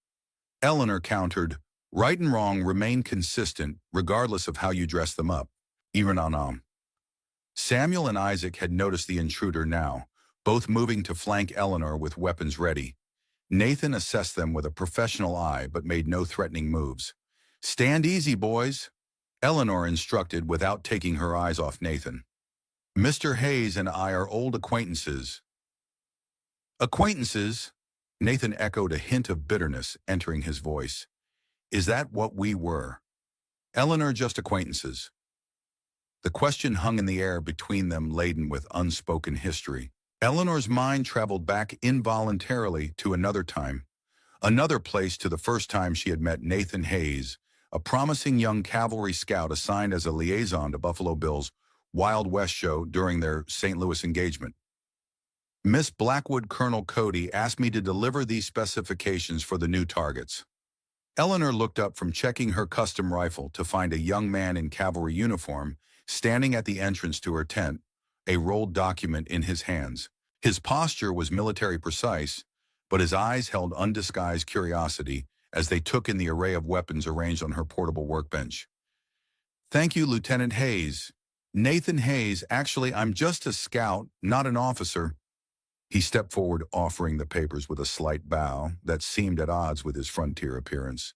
Eleanor countered, "Right and wrong remain consistent regardless of how you dress them up." Irananam. Samuel and Isaac had noticed the intruder now, both moving to flank Eleanor with weapons ready. Nathan assessed them with a professional eye but made no threatening moves. "Stand easy, boys," Eleanor instructed without taking her eyes off Nathan. "Mr. Hayes and I are old acquaintances." "Acquaintances?" Nathan echoed, a hint of bitterness entering his voice. "Is that what we were?" "Eleanor, just acquaintances." The question hung in the air between them, laden with unspoken history. Eleanor's mind traveled back involuntarily to another time, another place, to the first time she had met Nathan Hayes, a promising young cavalry scout assigned as a liaison to Buffalo Bill's Wild West show during their St. Louis engagement. "Miss Blackwood, Colonel Cody asked me to deliver these specifications for the new targets." Eleanor looked up from checking her custom rifle to find a young man in cavalry uniform standing at the entrance to her tent, a rolled document in his hands. His posture was military precise, but his eyes held undisguised curiosity as they took in the array of weapons arranged on her portable workbench. "Thank you, Lieutenant Hayes." "Nathan Hayes, actually, I'm just a scout, not an officer." He stepped forward, offering the papers with a slight bow that seemed at odds with his frontier appearance.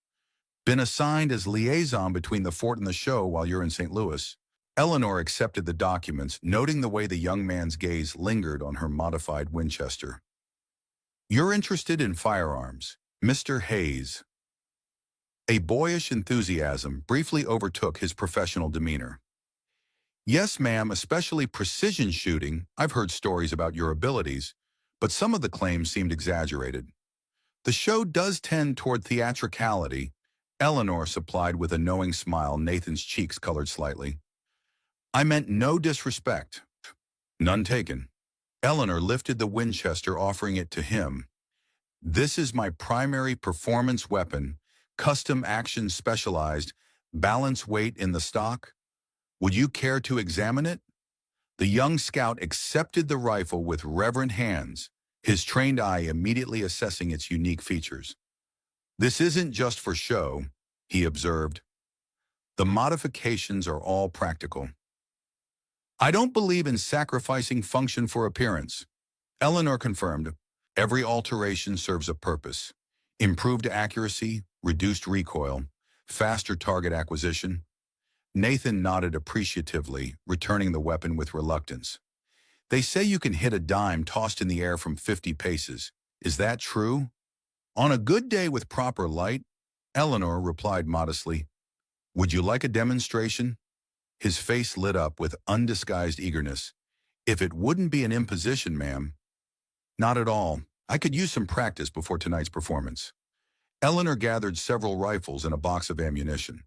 "Been assigned as liaison between the fort and the show while you're in St. Louis." Eleanor accepted the documents, noting the way the young man's gaze lingered on her modified Winchester. You're interested in firearms, Mr. Hayes. A boyish enthusiasm briefly overtook his professional demeanor. Yes, ma'am, especially precision shooting. I've heard stories about your abilities, but some of the claims seemed exaggerated. The show does tend toward theatricality, Eleanor supplied with a knowing smile. Nathan's cheeks colored slightly. I meant no disrespect. None taken. Eleanor lifted the Winchester, offering it to him. This is my primary performance weapon, custom action specialized, balance weight in the stock. Would you care to examine it? The young scout accepted the rifle with reverent hands, his trained eye immediately assessing its unique features. This isn't just for show, he observed. The modifications are all practical. I don't believe in sacrificing function for appearance. Eleanor confirmed. Every alteration serves a purpose. Improved accuracy, reduced recoil, faster target acquisition. Nathan nodded appreciatively, returning the weapon with reluctance. They say you can hit a dime tossed in the air from 50 paces. Is that true? On a good day with proper light, Eleanor replied modestly. Would you like a demonstration? His face lit up with undisguised eagerness. If it wouldn't be an imposition, ma'am. Not at all. I could use some practice before tonight's performance. Eleanor gathered several rifles and a box of ammunition.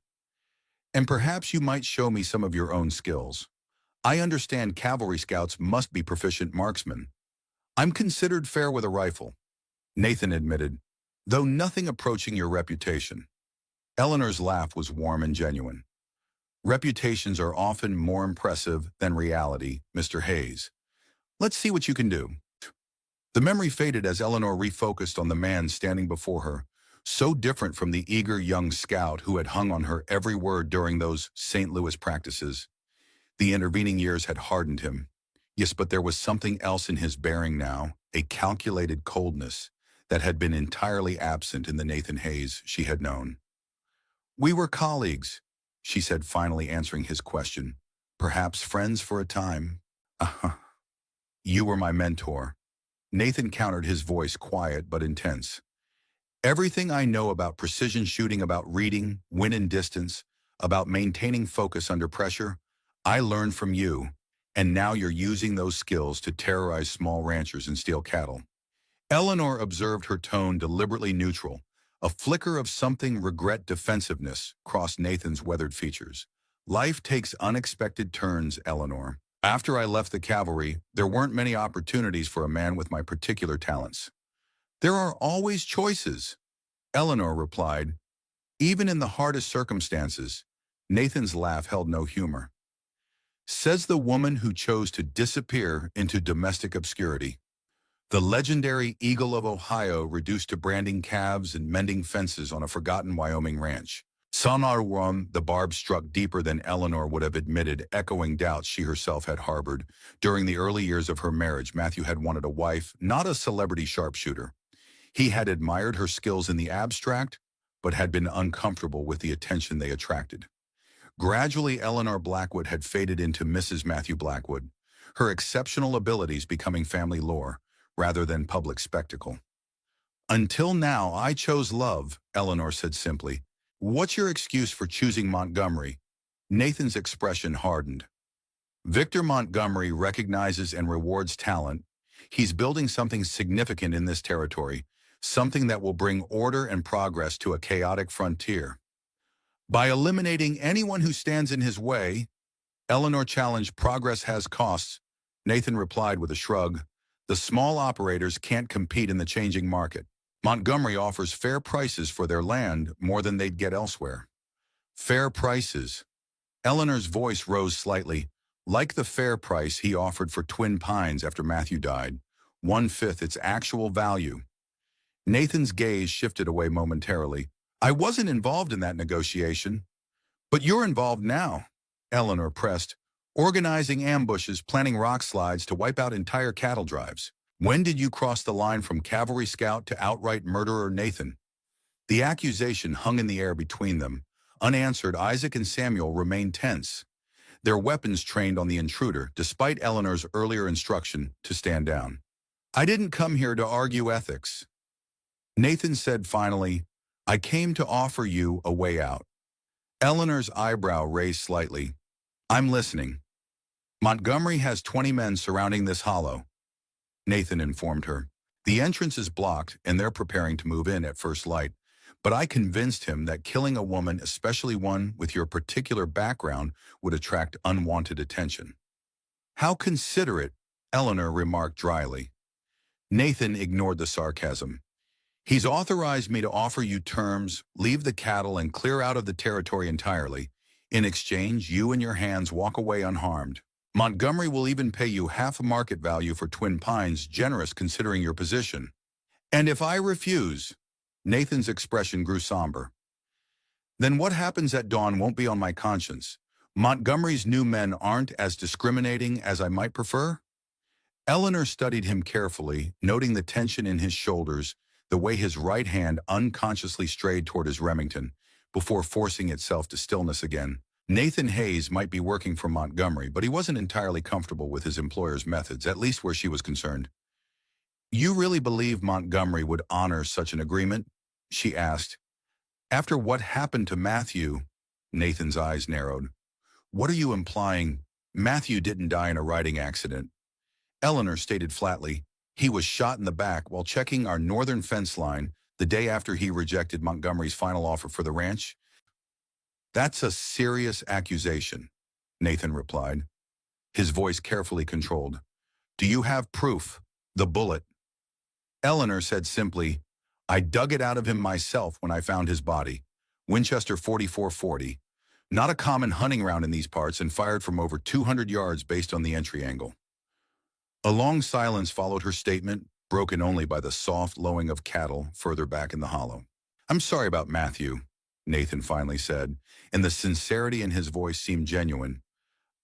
And perhaps you might show me some of your own skills. I understand cavalry scouts must be proficient marksmen. I'm considered fair with a rifle, Nathan admitted, though nothing approaching your reputation. Eleanor's laugh was warm and genuine. Reputations are often more impressive than reality, Mr. Hayes. Let's see what you can do. The memory faded as Eleanor refocused on the man standing before her, so different from the eager young scout who had hung on her every word during those St. Louis practices. The intervening years had hardened him. Yes, but there was something else in his bearing now, a calculated coldness that had been entirely absent in the Nathan Hayes she had known. We were colleagues, she said, finally answering his question. Perhaps friends for a time. You were my mentor. Nathan countered, his voice quiet but intense. Everything I know about precision shooting, about reading, wind and distance, about maintaining focus under pressure, I learned from you, and now you're using those skills to terrorize small ranchers and steal cattle. Eleanor observed, her tone deliberately neutral. A flicker of something regret defensiveness crossed Nathan's weathered features. Life takes unexpected turns, Eleanor. After I left the cavalry, there weren't many opportunities for a man with my particular talents. There are always choices, Eleanor replied. Even in the hardest circumstances. Nathan's laugh held no humor. Says the woman who chose to disappear into domestic obscurity. The legendary Eagle of Ohio reduced to branding calves and mending fences on a forgotten Wyoming ranch. Sonorum, the barb struck deeper than Eleanor would have admitted, echoing doubts she herself had harbored. During the early years of her marriage, Matthew had wanted a wife, not a celebrity sharpshooter. He had admired her skills in the abstract, but had been uncomfortable with the attention they attracted. Gradually, Eleanor Blackwood had faded into Mrs. Matthew Blackwood, her exceptional abilities becoming family lore rather than public spectacle. Until now, I chose love, Eleanor said simply. What's your excuse for choosing Montgomery? Nathan's expression hardened. Victor Montgomery recognizes and rewards talent. He's building something significant in this territory, something that will bring order and progress to a chaotic frontier. By eliminating anyone who stands in his way, Eleanor challenged. Progress has costs. Nathan replied with a shrug. The small operators can't compete in the changing market. Montgomery offers fair prices for their land, more than they'd get elsewhere. Fair prices. Eleanor's voice rose slightly, like the fair price he offered for Twin Pines after Matthew died, 1/5 its actual value. Nathan's gaze shifted away momentarily. I wasn't involved in that negotiation. But you're involved now, Eleanor pressed, organizing ambushes, planning rock slides to wipe out entire cattle drives. When did you cross the line from cavalry scout to outright murderer, Nathan? The accusation hung in the air between them. Unanswered, Isaac and Samuel remained tense, their weapons trained on the intruder, despite Eleanor's earlier instruction to stand down. I didn't come here to argue ethics. Nathan said finally, I came to offer you a way out. Eleanor's eyebrow raised slightly. I'm listening. Montgomery has 20 men surrounding this hollow, Nathan informed her. The entrance is blocked and they're preparing to move in at first light. But I convinced him that killing a woman, especially one with your particular background, would attract unwanted attention. How considerate, Eleanor remarked dryly. Nathan ignored the sarcasm. He's authorized me to offer you terms, leave the cattle and clear out of the territory entirely. In exchange, you and your hands walk away unharmed. Montgomery will even pay you half market value for Twin Pines, generous considering your position. And if I refuse, Nathan's expression grew somber. Then what happens at dawn won't be on my conscience. Montgomery's new men aren't as discriminating as I might prefer? Eleanor studied him carefully, noting the tension in his shoulders, the way his right hand unconsciously strayed toward his Remington, before forcing itself to stillness again. Nathan Hayes might be working for Montgomery, but he wasn't entirely comfortable with his employer's methods, at least where she was concerned. You really believe Montgomery would honor such an agreement? She asked. After what happened to Matthew? Nathan's eyes narrowed. What are you implying? Matthew didn't die in a riding accident. Eleanor stated flatly, he was shot in the back while checking our northern fence line the day after he rejected Montgomery's final offer for the ranch. That's a serious accusation, Nathan replied, his voice carefully controlled. Do you have proof? The bullet. Eleanor said simply, I dug it out of him myself when I found his body. Winchester 4440. Not a common hunting round in these parts and fired from over 200 yards based on the entry angle. A long silence followed her statement, broken only by the soft lowing of cattle further back in the hollow. I'm sorry about Matthew, Nathan finally said, and the sincerity in his voice seemed genuine.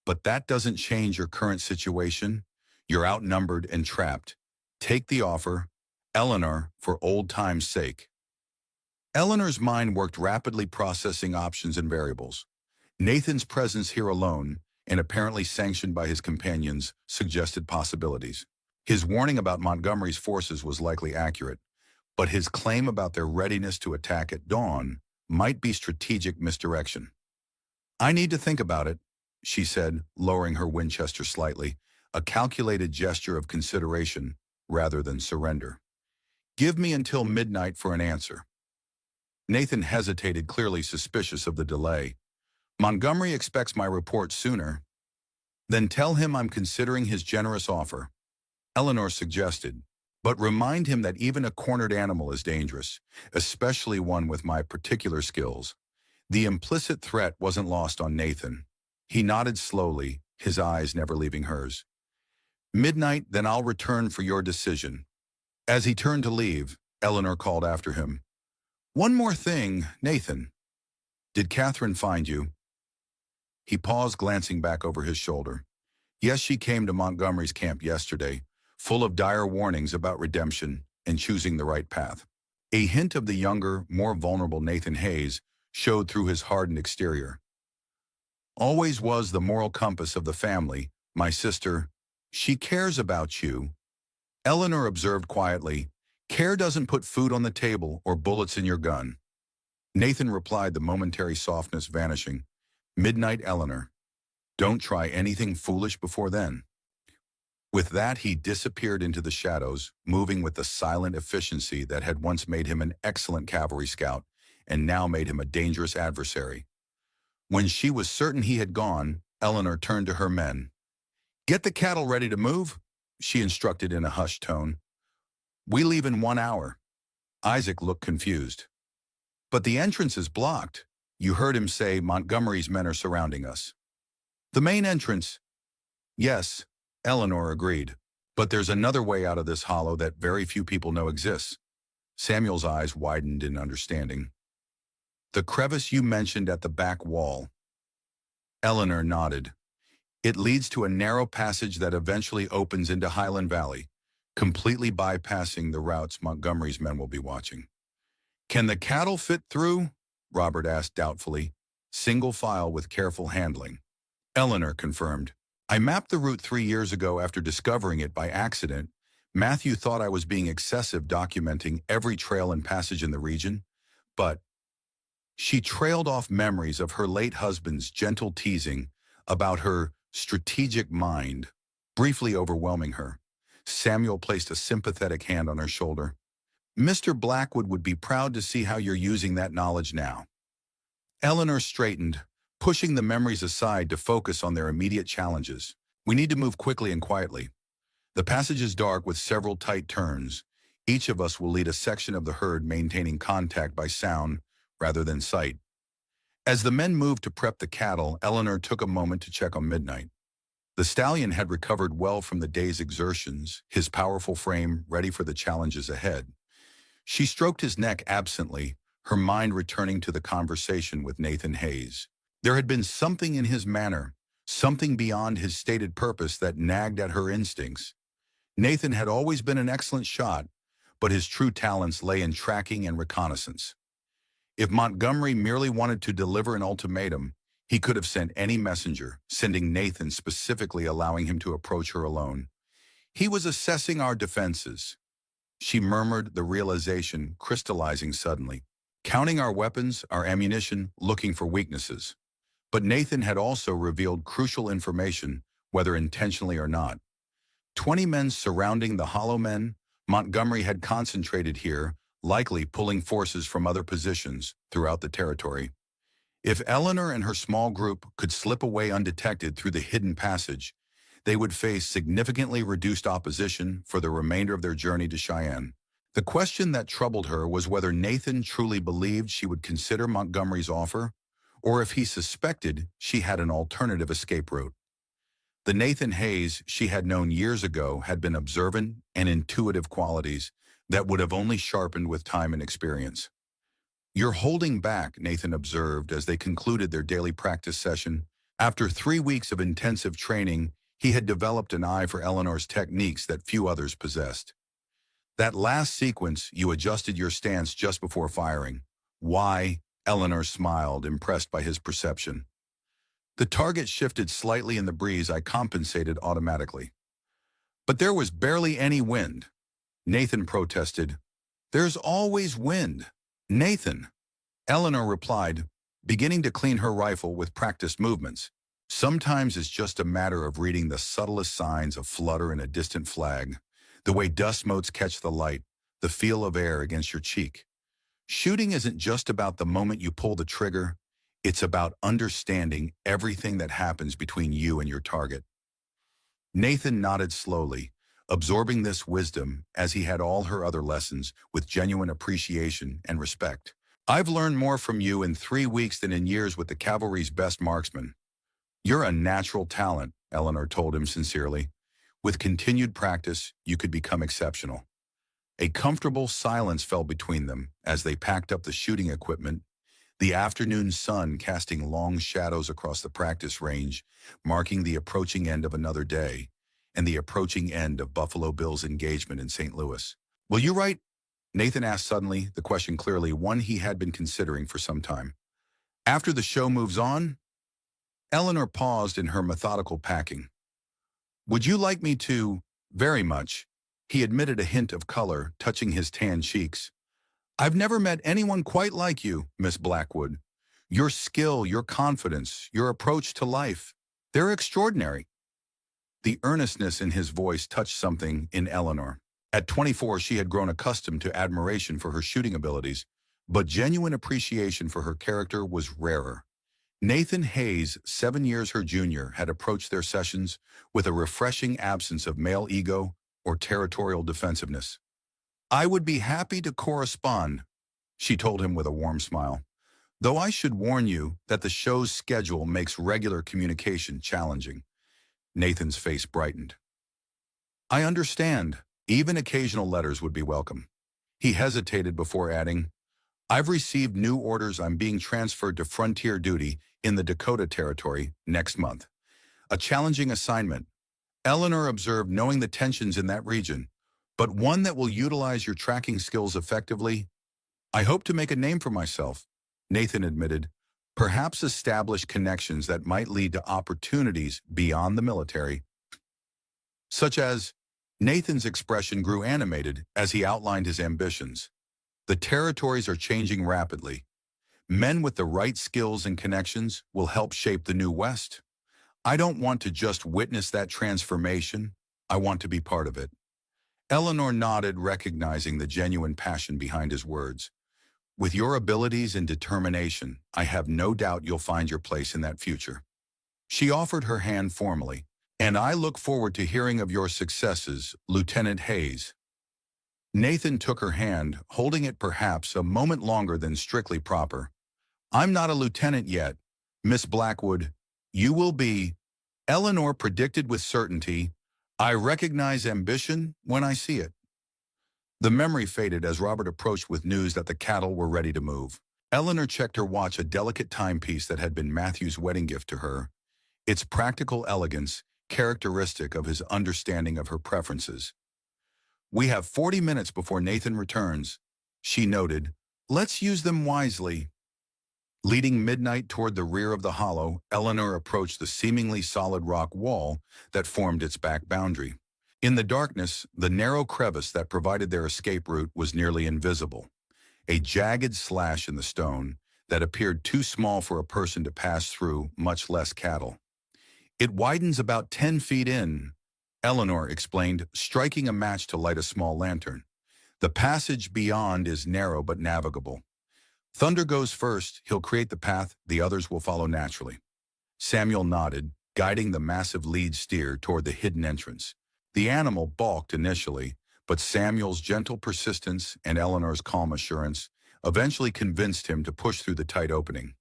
But that doesn't change your current situation. You're outnumbered and trapped. Take the offer, Eleanor, for old time's sake. Eleanor's mind worked rapidly processing options and variables. Nathan's presence here alone, and apparently sanctioned by his companions, suggested possibilities. His warning about Montgomery's forces was likely accurate, but his claim about their readiness to attack at dawn might be strategic misdirection. I need to think about it, she said, lowering her Winchester slightly, a calculated gesture of consideration rather than surrender. Give me until midnight for an answer. Nathan hesitated, clearly suspicious of the delay. Montgomery expects my report sooner. Then tell him I'm considering his generous offer, Eleanor suggested, but remind him that even a cornered animal is dangerous, especially one with my particular skills. The implicit threat wasn't lost on Nathan. He nodded slowly, his eyes never leaving hers. Midnight, then I'll return for your decision. As he turned to leave, Eleanor called after him. One more thing, Nathan. Did Catherine find you? He paused, glancing back over his shoulder. Yes, she came to Montgomery's camp yesterday, full of dire warnings about redemption and choosing the right path. A hint of the younger, more vulnerable Nathan Hayes showed through his hardened exterior. Always was the moral compass of the family, my sister. She cares about you. Eleanor observed quietly, care doesn't put food on the table or bullets in your gun. Nathan replied, the momentary softness vanishing. Midnight, Eleanor. Don't try anything foolish before then. With that, he disappeared into the shadows, moving with the silent efficiency that had once made him an excellent cavalry scout and now made him a dangerous adversary. When she was certain he had gone, Eleanor turned to her men. Get the cattle ready to move, she instructed in a hushed tone. We leave in 1 hour. Isaac looked confused. But the entrance is blocked. You heard him say Montgomery's men are surrounding us. The main entrance? Yes, Eleanor agreed. But there's another way out of this hollow that very few people know exists. Samuel's eyes widened in understanding. The crevice you mentioned at the back wall. Eleanor nodded. It leads to a narrow passage that eventually opens into Highland Valley, completely bypassing the routes Montgomery's men will be watching. Can the cattle fit through? Robert asked doubtfully. Single file with careful handling. Eleanor confirmed. I mapped the route 3 years ago after discovering it by accident, Matthew thought I was being excessive documenting every trail and passage in the region, but she trailed off memories of her late husband's gentle teasing about her strategic mind, briefly overwhelming her. Samuel placed a sympathetic hand on her shoulder. Mr. Blackwood would be proud to see how you're using that knowledge now. Eleanor straightened, pushing the memories aside to focus on their immediate challenges. We need to move quickly and quietly. The passage is dark with several tight turns. Each of us will lead a section of the herd maintaining contact by sound rather than sight. As the men moved to prep the cattle, Eleanor took a moment to check on Midnight. The stallion had recovered well from the day's exertions, his powerful frame ready for the challenges ahead. She stroked his neck absently, her mind returning to the conversation with Nathan Hayes. There had been something in his manner, something beyond his stated purpose that nagged at her instincts. Nathan had always been an excellent shot, but his true talents lay in tracking and reconnaissance. If Montgomery merely wanted to deliver an ultimatum, he could have sent any messenger, sending Nathan specifically allowing him to approach her alone. He was assessing our defenses. She murmured, the realization crystallizing suddenly. Counting our weapons, our ammunition, looking for weaknesses. But Nathan had also revealed crucial information, whether intentionally or not. 20 men surrounding the lawmen. Montgomery had concentrated here, likely pulling forces from other positions throughout the territory. If Eleanor and her small group could slip away undetected through the hidden passage, they would face significantly reduced opposition for the remainder of their journey to Cheyenne. The question that troubled her was whether Nathan truly believed she would consider Montgomery's offer, or if he suspected she had an alternative escape route. The Nathan Hayes she had known years ago had been observant and intuitive qualities that would have only sharpened with time and experience. You're holding back, Nathan observed as they concluded their daily practice session. After 3 weeks of intensive training, he had developed an eye for Eleanor's techniques that few others possessed. That last sequence, you adjusted your stance just before firing. Why? Eleanor smiled, impressed by his perception. The target shifted slightly in the breeze. I compensated automatically. But there was barely any wind. Nathan protested. There's always wind. Nathan, Eleanor replied, beginning to clean her rifle with practiced movements. Sometimes it's just a matter of reading the subtlest signs of flutter in a distant flag, the way dust motes catch the light, the feel of air against your cheek. Shooting isn't just about the moment you pull the trigger, it's about understanding everything that happens between you and your target. Nathan nodded slowly, absorbing this wisdom as he had all her other lessons with genuine appreciation and respect. I've learned more from you in 3 weeks than in years with the cavalry's best marksman. You're a natural talent, Eleanor told him sincerely. With continued practice, you could become exceptional. A comfortable silence fell between them as they packed up the shooting equipment, the afternoon sun casting long shadows across the practice range, marking the approaching end of another day, and the approaching end of Buffalo Bill's engagement in St. Louis. Will you write? Nathan asked suddenly, the question clearly one he had been considering for some time. After the show moves on? Eleanor paused in her methodical packing. Would you like me to? Very much. He admitted a hint of color, touching his tan cheeks. I've never met anyone quite like you, Miss Blackwood. Your skill, your confidence, your approach to life, they're extraordinary. The earnestness in his voice touched something in Eleanor. At 24, she had grown accustomed to admiration for her shooting abilities, but genuine appreciation for her character was rarer. Nathan Hayes, 7 years her junior, had approached their sessions with a refreshing absence of male ego or territorial defensiveness. I would be happy to correspond, she told him with a warm smile, though I should warn you that the show's schedule makes regular communication challenging. Nathan's face brightened. I understand. Even occasional letters would be welcome. He hesitated before adding, I've received new orders. I'm being transferred to frontier duty in the Dakota Territory next month. A challenging assignment, Eleanor observed, knowing the tensions in that region, but one that will utilize your tracking skills effectively. I hope to make a name for myself, Nathan admitted, perhaps establish connections that might lead to opportunities beyond the military, such as Nathan's expression grew animated as he outlined his ambitions. The territories are changing rapidly. Men with the right skills and connections will help shape the new West. I don't want to just witness that transformation. I want to be part of it. Eleanor nodded, recognizing the genuine passion behind his words. With your abilities and determination, I have no doubt you'll find your place in that future. She offered her hand formally. And I look forward to hearing of your successes, Lieutenant Hayes. Nathan took her hand, holding it perhaps a moment longer than strictly proper. I'm not a lieutenant yet, Miss Blackwood. You will be. Eleanor predicted with certainty. I recognize ambition when I see it. The memory faded as Robert approached with news that the cattle were ready to move. Eleanor checked her watch, a delicate timepiece that had been Matthew's wedding gift to her. Its practical elegance, characteristic of his understanding of her preferences. We have 40 minutes before Nathan returns, she noted. Let's use them wisely. Leading Midnight toward the rear of the hollow, Eleanor approached the seemingly solid rock wall that formed its back boundary. In the darkness, the narrow crevice that provided their escape route was nearly invisible. A jagged slash in the stone that appeared too small for a person to pass through, much less cattle. It widens about 10 feet in, Eleanor explained, striking a match to light a small lantern. The passage beyond is narrow but navigable. Thunder goes first, he'll create the path, the others will follow naturally. Samuel nodded, guiding the massive lead steer toward the hidden entrance. The animal balked initially, but Samuel's gentle persistence and Eleanor's calm assurance eventually convinced him to push through the tight opening.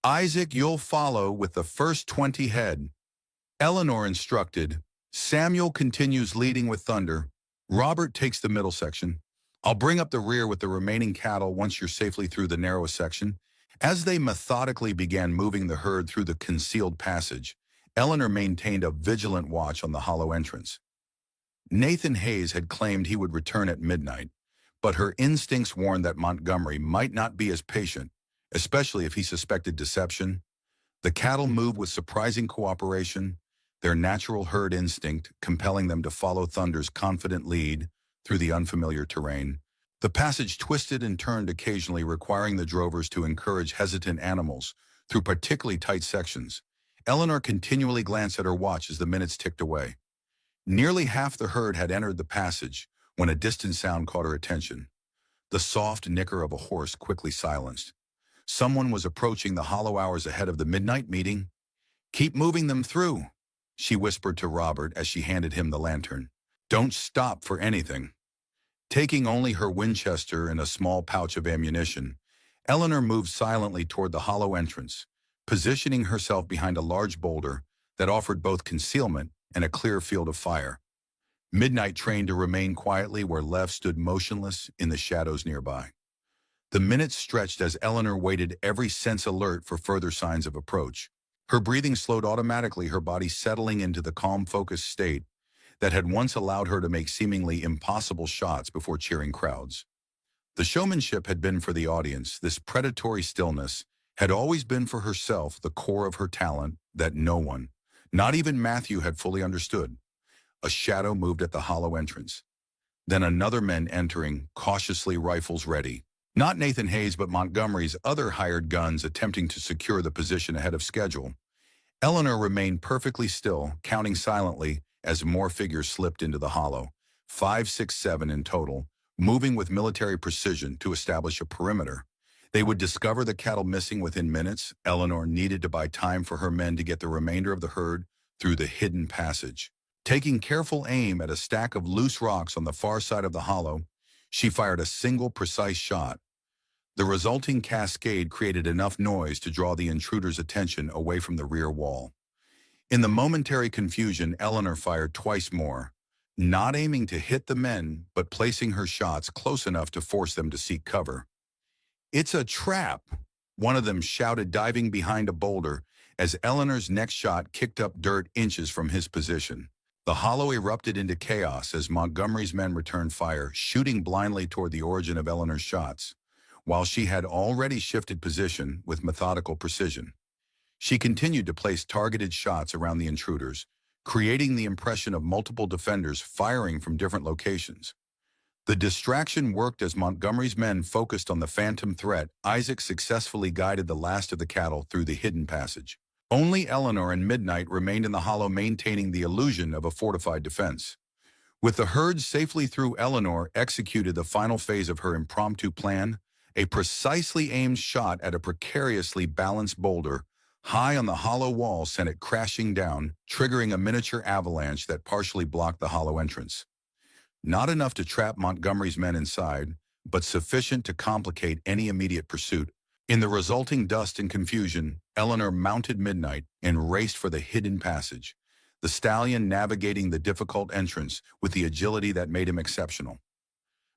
Isaac, you'll follow with the first 20 head, Eleanor instructed. Samuel continues leading with Thunder. Robert takes the middle section. I'll bring up the rear with the remaining cattle once you're safely through the narrowest section. As they methodically began moving the herd through the concealed passage, Eleanor maintained a vigilant watch on the hollow entrance. Nathan Hayes had claimed he would return at midnight, but her instincts warned that Montgomery might not be as patient, especially if he suspected deception. The cattle moved with surprising cooperation, their natural herd instinct compelling them to follow Thunder's confident lead through the unfamiliar terrain. The passage twisted and turned occasionally, requiring the drovers to encourage hesitant animals through particularly tight sections. Eleanor continually glanced at her watch as the minutes ticked away. Nearly half the herd had entered the passage when a distant sound caught her attention. The soft nicker of a horse quickly silenced. Someone was approaching the hollow hours ahead of the midnight meeting. Keep moving them through, she whispered to Robert as she handed him the lantern. Don't stop for anything. Taking only her Winchester and a small pouch of ammunition, Eleanor moved silently toward the hollow entrance, positioning herself behind a large boulder that offered both concealment and a clear field of fire. Midnight trained to remain quietly where Lev stood motionless in the shadows nearby. The minutes stretched as Eleanor waited, every sense alert for further signs of approach. Her breathing slowed automatically, her body settling into the calm, focused state that had once allowed her to make seemingly impossible shots before cheering crowds. The showmanship had been for the audience. This predatory stillness had always been for herself, the core of her talent that no one, not even Matthew, had fully understood. A shadow moved at the hollow entrance. Then another man entering, cautiously, rifles ready. Not Nathan Hayes, but Montgomery's other hired guns attempting to secure the position ahead of schedule. Eleanor remained perfectly still, counting silently as more figures slipped into the hollow, 5, 6, 7 in total, moving with military precision to establish a perimeter. They would discover the cattle missing within minutes. Eleanor needed to buy time for her men to get the remainder of the herd through the hidden passage. Taking careful aim at a stack of loose rocks on the far side of the hollow, she fired a single precise shot. The resulting cascade created enough noise to draw the intruder's attention away from the rear wall. In the momentary confusion, Eleanor fired twice more, not aiming to hit the men, but placing her shots close enough to force them to seek cover. It's a trap, one of them shouted, diving behind a boulder as Eleanor's next shot kicked up dirt inches from his position. The hollow erupted into chaos as Montgomery's men returned fire, shooting blindly toward the origin of Eleanor's shots, while she had already shifted position with methodical precision. She continued to place targeted shots around the intruders, creating the impression of multiple defenders firing from different locations. The distraction worked as Montgomery's men focused on the phantom threat. Isaac successfully guided the last of the cattle through the hidden passage. Only Eleanor and Midnight remained in the hollow, maintaining the illusion of a fortified defense. With the herd safely through, Eleanor executed the final phase of her impromptu plan, a precisely aimed shot at a precariously balanced boulder high on the hollow wall sent it crashing down, triggering a miniature avalanche that partially blocked the hollow entrance. Not enough to trap Montgomery's men inside, but sufficient to complicate any immediate pursuit. In the resulting dust and confusion, Eleanor mounted Midnight and raced for the hidden passage, the stallion navigating the difficult entrance with the agility that made him exceptional.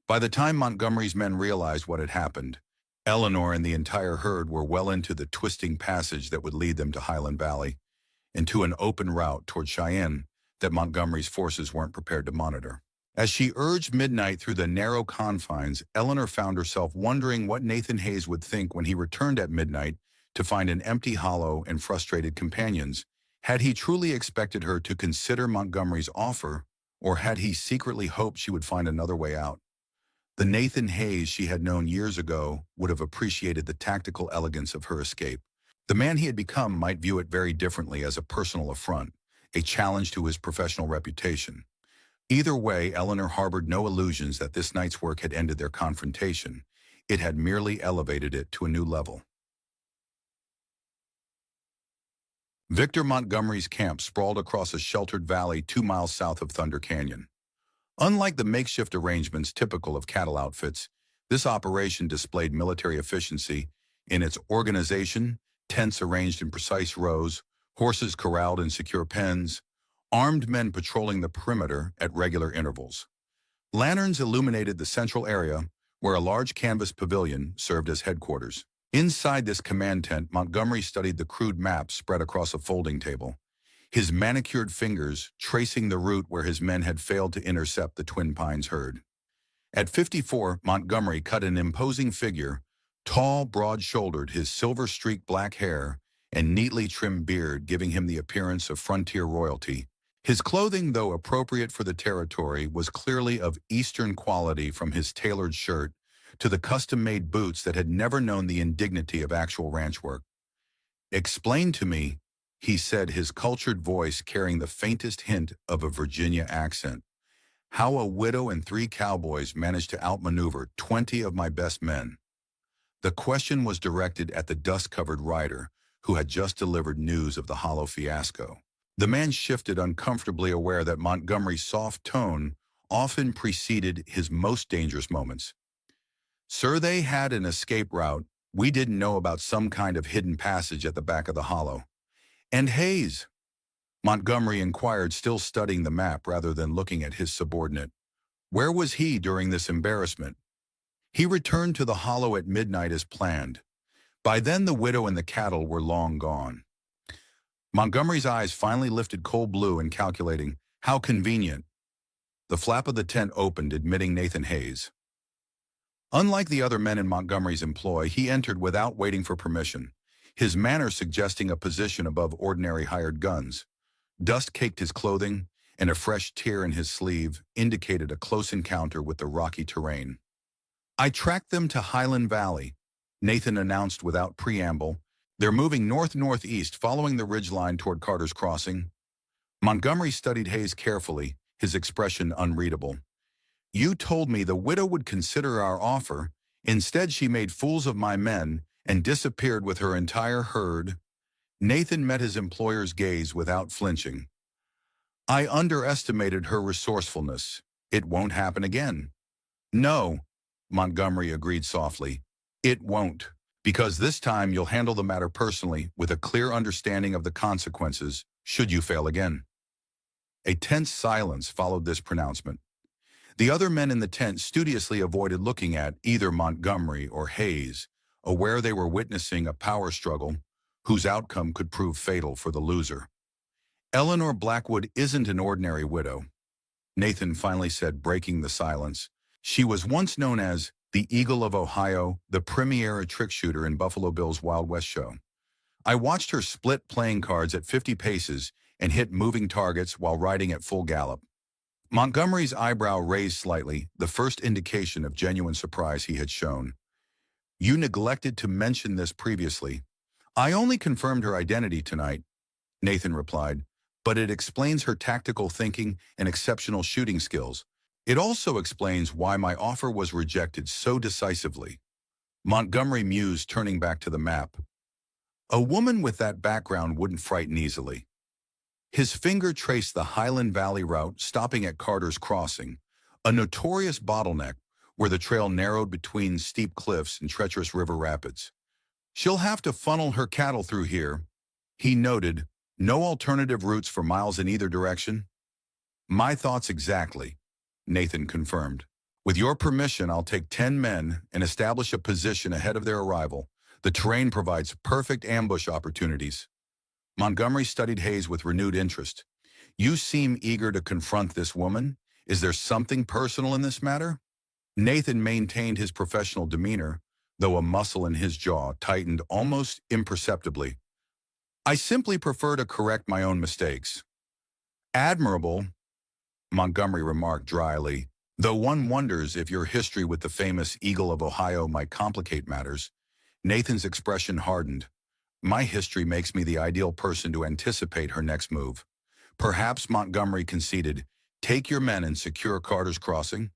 By the time Montgomery's men realized what had happened, Eleanor and the entire herd were well into the twisting passage that would lead them to Highland Valley, and to an open route toward Cheyenne that Montgomery's forces weren't prepared to monitor. As she urged Midnight through the narrow confines, Eleanor found herself wondering what Nathan Hayes would think when he returned at midnight to find an empty hollow and frustrated companions. Had he truly expected her to consider Montgomery's offer, or had he secretly hoped she would find another way out? The Nathan Hayes she had known years ago would have appreciated the tactical elegance of her escape. The man he had become might view it very differently, as a personal affront, a challenge to his professional reputation. Either way, Eleanor harbored no illusions that this night's work had ended their confrontation. It had merely elevated it to a new level. Victor Montgomery's camp sprawled across a sheltered valley 2 miles south of Thunder Canyon. Unlike the makeshift arrangements typical of cattle outfits, this operation displayed military efficiency in its organization: tents arranged in precise rows, horses corralled in secure pens, armed men patrolling the perimeter at regular intervals. Lanterns illuminated the central area, where a large canvas pavilion served as headquarters. Inside this command tent, Montgomery studied the crude map spread across a folding table, his manicured fingers tracing the route where his men had failed to intercept the Twin Pines herd. At 54, Montgomery cut an imposing figure, tall, broad-shouldered, his silver-streaked black hair and neatly trimmed beard giving him the appearance of frontier royalty. His clothing, though appropriate for the territory, was clearly of Eastern quality, from his tailored shirt to the custom-made boots that had never known the indignity of actual ranch work. "Explain to me," he said, his cultured voice carrying the faintest hint of a Virginia accent, "how a widow and 3 cowboys managed to outmaneuver 20 of my best men." The question was directed at the dust-covered rider who had just delivered news of the hollow fiasco. The man shifted, uncomfortably aware that Montgomery's soft tone often preceded his most dangerous moments. "Sir, they had an escape route. We didn't know about some kind of hidden passage at the back of the hollow." "And Hayes?" Montgomery inquired, still studying the map rather than looking at his subordinate. "Where was he during this embarrassment?" "He returned to the hollow at midnight as planned. By then the widow and the cattle were long gone." Montgomery's eyes finally lifted cold blue and calculating. "How convenient." The flap of the tent opened, admitting Nathan Hayes. Unlike the other men in Montgomery's employ, he entered without waiting for permission, his manner suggesting a position above ordinary hired guns. Dust caked his clothing, and a fresh tear in his sleeve indicated a close encounter with the rocky terrain. "I tracked them to Highland Valley," Nathan announced without preamble. "They're moving north-northeast, following the ridgeline toward Carter's Crossing." Montgomery studied Hayes carefully, his expression unreadable. "You told me the widow would consider our offer. Instead, she made fools of my men and disappeared with her entire herd." Nathan met his employer's gaze without flinching. "I underestimated her resourcefulness. It won't happen again." "No," Montgomery agreed softly. "It won't. Because this time you'll handle the matter personally, with a clear understanding of the consequences should you fail again." A tense silence followed this pronouncement. The other men in the tent studiously avoided looking at either Montgomery or Hayes, aware they were witnessing a power struggle whose outcome could prove fatal for the loser. "Eleanor Blackwood isn't an ordinary widow," Nathan finally said, breaking the silence. "She was once known as the Eagle of Ohio, the premier trick shooter in Buffalo Bill's Wild West show. I watched her split playing cards at 50 paces and hit moving targets while riding at full gallop. Montgomery's eyebrow raised slightly, the first indication of genuine surprise he had shown. "You neglected to mention this previously." "I only confirmed her identity tonight," Nathan replied, "but it explains her tactical thinking and exceptional shooting skills. It also explains why my offer was rejected so decisively." Montgomery mused, turning back to the map. "A woman with that background wouldn't frighten easily." His finger traced the Highland Valley route, stopping at Carter's Crossing, a notorious bottleneck where the trail narrowed between steep cliffs and treacherous river rapids. "She'll have to funnel her cattle through here," he noted. "No alternative routes for miles in either direction." "My thoughts exactly," Nathan confirmed. "With your permission, I'll take 10 men and establish a position ahead of their arrival. The terrain provides perfect ambush opportunities." Montgomery studied Hayes with renewed interest. "You seem eager to confront this woman. Is there something personal in this matter?" Nathan maintained his professional demeanor, though a muscle in his jaw tightened almost imperceptibly. "I simply prefer to correct my own mistakes." "Admirable," Montgomery remarked dryly, "though one wonders if your history with the famous Eagle of Ohio might complicate matters." Nathan's expression hardened. "My history makes me the ideal person to anticipate her next move." "Perhaps," Montgomery conceded, "take your men and secure Carter's Crossing.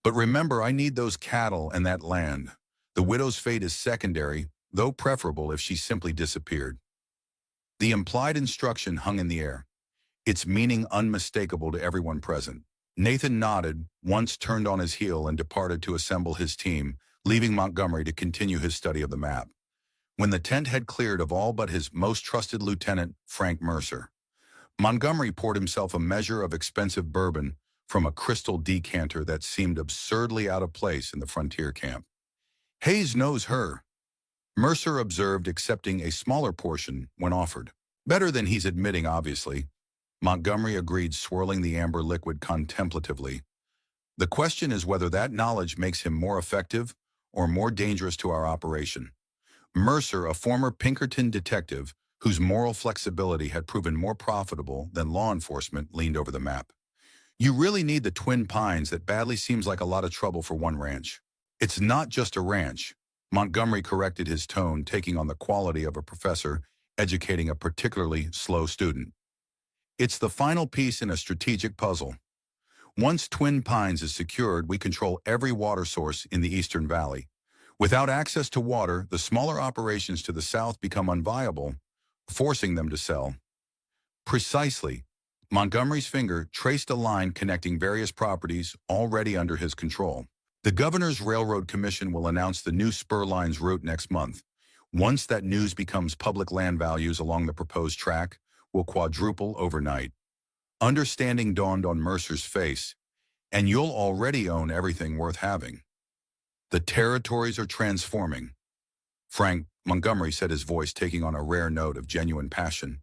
But remember, I need those cattle and that land. The widow's fate is secondary, though preferable if she simply disappeared." The implied instruction hung in the air, its meaning unmistakable to everyone present. Nathan nodded, once turned on his heel and departed to assemble his team, leaving Montgomery to continue his study of the map. When the tent had cleared of all but his most trusted lieutenant, Frank Mercer, Montgomery poured himself a measure of expensive bourbon from a crystal decanter that seemed absurdly out of place in the frontier camp. "Hayes knows her," Mercer observed, accepting a smaller portion when offered. "Better than he's admitting, obviously," Montgomery agreed, swirling the amber liquid contemplatively. "The question is whether that knowledge makes him more effective or more dangerous to our operation." Mercer, a former Pinkerton detective whose moral flexibility had proven more profitable than law enforcement, leaned over the map. "You really need the Twin Pines. That badly seems like a lot of trouble for one ranch." "It's not just a ranch," Montgomery corrected, his tone taking on the quality of a professor educating a particularly slow student. "It's the final piece in a strategic puzzle. Once Twin Pines is secured, we control every water source in the Eastern Valley. Without access to water, the smaller operations to the south become unviable, forcing them to sell." "Precisely." Montgomery's finger traced a line connecting various properties already under his control. "The Governor's Railroad Commission will announce the new spur line's route next month. Once that news becomes public, land values along the proposed track will quadruple overnight." Understanding dawned on Mercer's face. "And you'll already own everything worth having." "The territories are transforming." "Frank," Montgomery said, his voice taking on a rare note of genuine passion,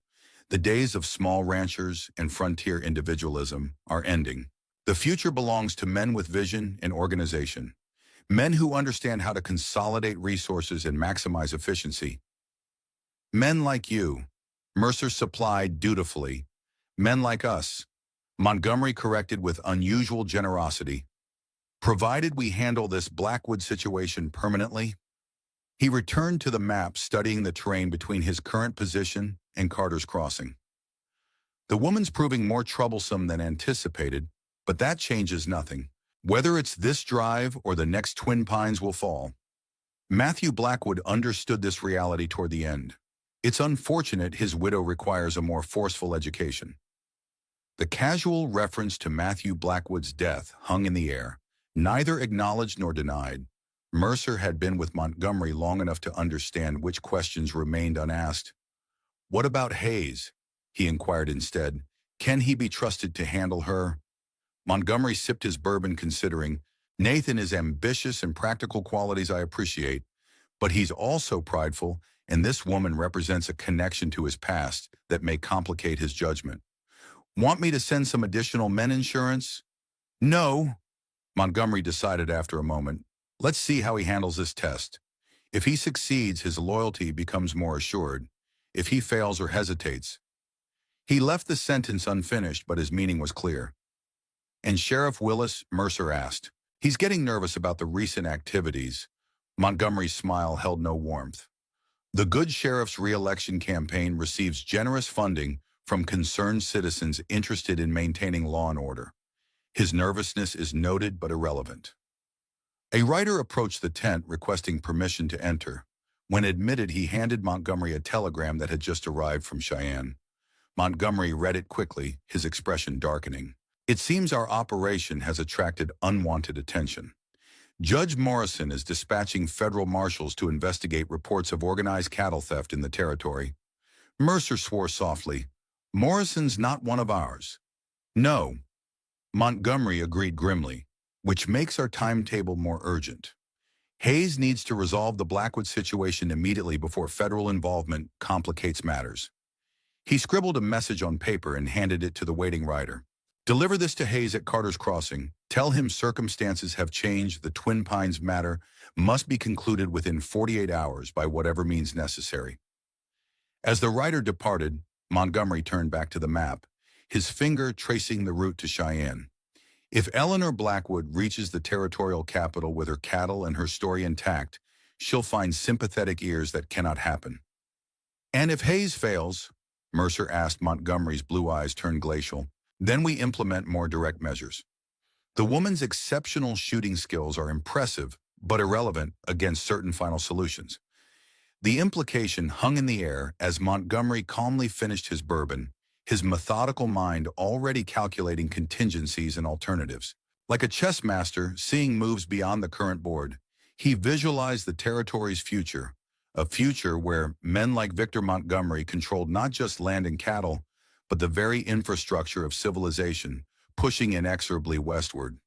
"the days of small ranchers and frontier individualism are ending. The future belongs to men with vision and organization. Men who understand how to consolidate resources and maximize efficiency. Men like you," Mercer supplied dutifully. "Men like us," Montgomery corrected with unusual generosity. "Provided we handle this Blackwood situation permanently." He returned to the map, studying the terrain between his current position and Carter's Crossing. "The woman's proving more troublesome than anticipated, but that changes nothing. Whether it's this drive or the next Twin Pines will fall." Matthew Blackwood understood this reality toward the end. It's unfortunate his widow requires a more forceful education. The casual reference to Matthew Blackwood's death hung in the air, neither acknowledged nor denied. Mercer had been with Montgomery long enough to understand which questions remained unasked. "What about Hayes?" he inquired instead. "Can he be trusted to handle her?" Montgomery sipped his bourbon, considering. "Nathan is ambitious and practical, qualities I appreciate, but he's also prideful, and this woman represents a connection to his past that may complicate his judgment." "Want me to send some additional men insurance?" "No," Montgomery decided after a moment. "Let's see how he handles this test. If he succeeds, his loyalty becomes more assured. If he fails or hesitates, He left the sentence unfinished, but his meaning was clear. And Sheriff Willis, Mercer asked, "He's getting nervous about the recent activities." Montgomery's smile held no warmth. The good sheriff's re-election campaign receives generous funding from concerned citizens interested in maintaining law and order. His nervousness is noted but irrelevant. A writer approached the tent requesting permission to enter. When admitted, he handed Montgomery a telegram that had just arrived from Cheyenne. Montgomery read it quickly, his expression darkening. "It seems our operation has attracted unwanted attention. Judge Morrison is dispatching federal marshals to investigate reports of organized cattle theft in the territory." Mercer swore softly. "Morrison's not one of ours." "No," Montgomery agreed grimly, "which makes our timetable more urgent. Hayes needs to resolve the Blackwood situation immediately before federal involvement complicates matters." He scribbled a message on paper and handed it to the waiting rider. "Deliver this to Hayes at Carter's Crossing. Tell him circumstances have changed. The Twin Pines matter must be concluded within 48 hours by whatever means necessary." As the rider departed, Montgomery turned back to the map, his finger tracing the route to Cheyenne. If Eleanor Blackwood reaches the territorial capital with her cattle and her story intact, she'll find sympathetic ears that cannot happen. "And if Hayes fails?" Mercer asked. Montgomery's blue eyes turned glacial. "Then we implement more direct measures." The woman's exceptional shooting skills are impressive, but irrelevant against certain final solutions. The implication hung in the air as Montgomery calmly finished his bourbon, his methodical mind already calculating contingencies and alternatives. Like a chess master seeing moves beyond the current board, he visualized the territory's future, a future where men like Victor Montgomery controlled not just land and cattle, but the very infrastructure of civilization, pushing inexorably westward.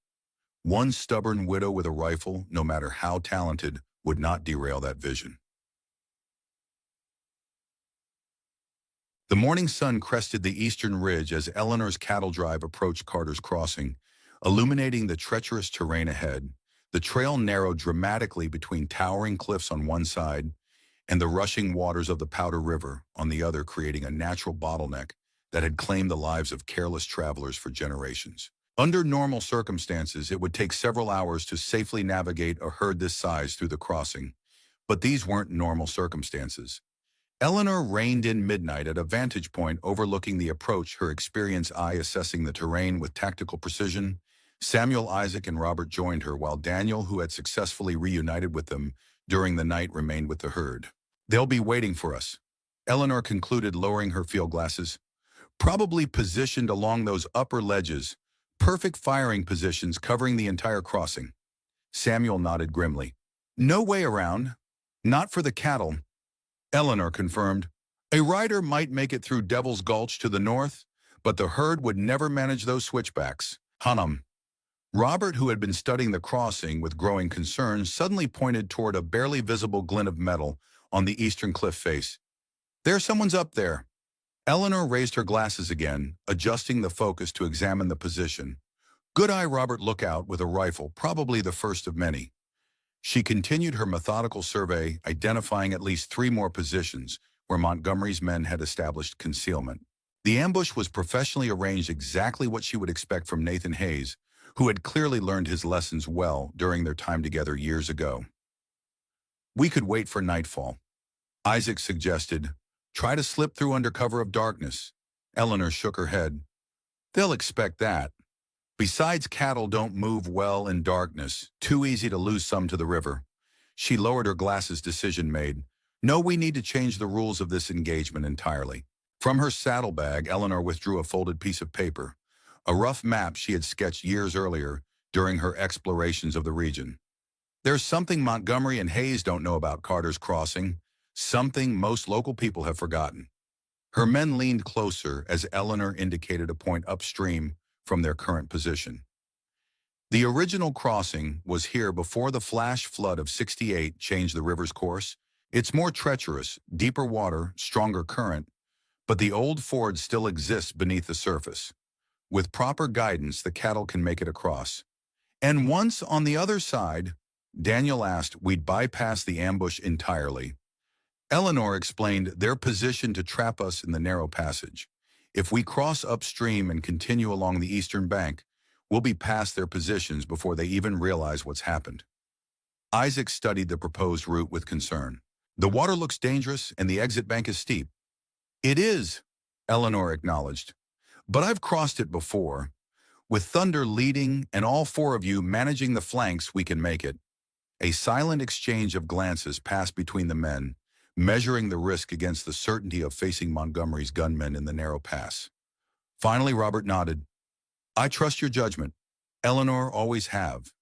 One stubborn widow with a rifle, no matter how talented, would not derail that vision. The morning sun crested the eastern ridge as Eleanor's cattle drive approached Carter's Crossing, illuminating the treacherous terrain ahead. The trail narrowed dramatically between towering cliffs on one side and the rushing waters of the Powder River on the other, creating a natural bottleneck that had claimed the lives of careless travelers for generations. Under normal circumstances, it would take several hours to safely navigate a herd this size through the crossing, but these weren't normal circumstances. Eleanor reined in midnight at a vantage point overlooking the approach, her experienced eye assessing the terrain with tactical precision. Samuel, Isaac, and Robert joined her, while Daniel, who had successfully reunited with them during the night, remained with the herd. "They'll be waiting for us," Eleanor concluded, lowering her field glasses. "Probably positioned along those upper ledges, perfect firing positions covering the entire crossing." Samuel nodded grimly. "No way around. Not for the cattle," Eleanor confirmed. "A rider might make it through Devil's Gulch to the north, but the herd would never manage those switchbacks." "Hunham." Robert, who had been studying the crossing with growing concern, suddenly pointed toward a barely visible glint of metal on the eastern cliff face. "There's someone's up there." Eleanor raised her glasses again, adjusting the focus to examine the position. "Good eye, Robert. Look out," with a rifle, probably the first of many. She continued her methodical survey, identifying at least 3 more positions where Montgomery's men had established concealment. The ambush was professionally arranged, exactly what she would expect from Nathan Hayes, who had clearly learned his lessons well during their time together years ago. "We could wait for nightfall," Isaac suggested. "Try to slip through under cover of darkness." Eleanor shook her head. "They'll expect that. Besides, cattle don't move well in darkness. Too easy to lose some to the river." She lowered her glasses, decision made. "No, we need to change the rules of this engagement entirely." From her saddlebag, Eleanor withdrew a folded piece of paper, a rough map she had sketched years earlier during her explorations of the region. "There's something Montgomery and Hayes don't know about Carter's Crossing, something most local people have forgotten." Her men leaned closer as Eleanor indicated a point upstream from their current position. The original crossing was here before the flash flood of '68 changed the river's course. It's more treacherous, deeper water, stronger current, but the old ford still exists beneath the surface. With proper guidance, the cattle can make it across. "And once on the other side," Daniel asked, "we'd bypass the ambush entirely." Eleanor explained, "They're positioned to trap us in the narrow passage. If we cross upstream and continue along the eastern bank, we'll be past their positions before they even realize what's happened. Isaac studied the proposed route with concern. The water looks dangerous and the exit bank is steep. It is, Eleanor acknowledged. But I've crossed it before. With Thunder leading and all four of you managing the flanks, we can make it. A silent exchange of glances passed between the men, measuring the risk against the certainty of facing Montgomery's gunmen in the narrow pass. Finally, Robert nodded. I trust your judgment. Eleanor always have.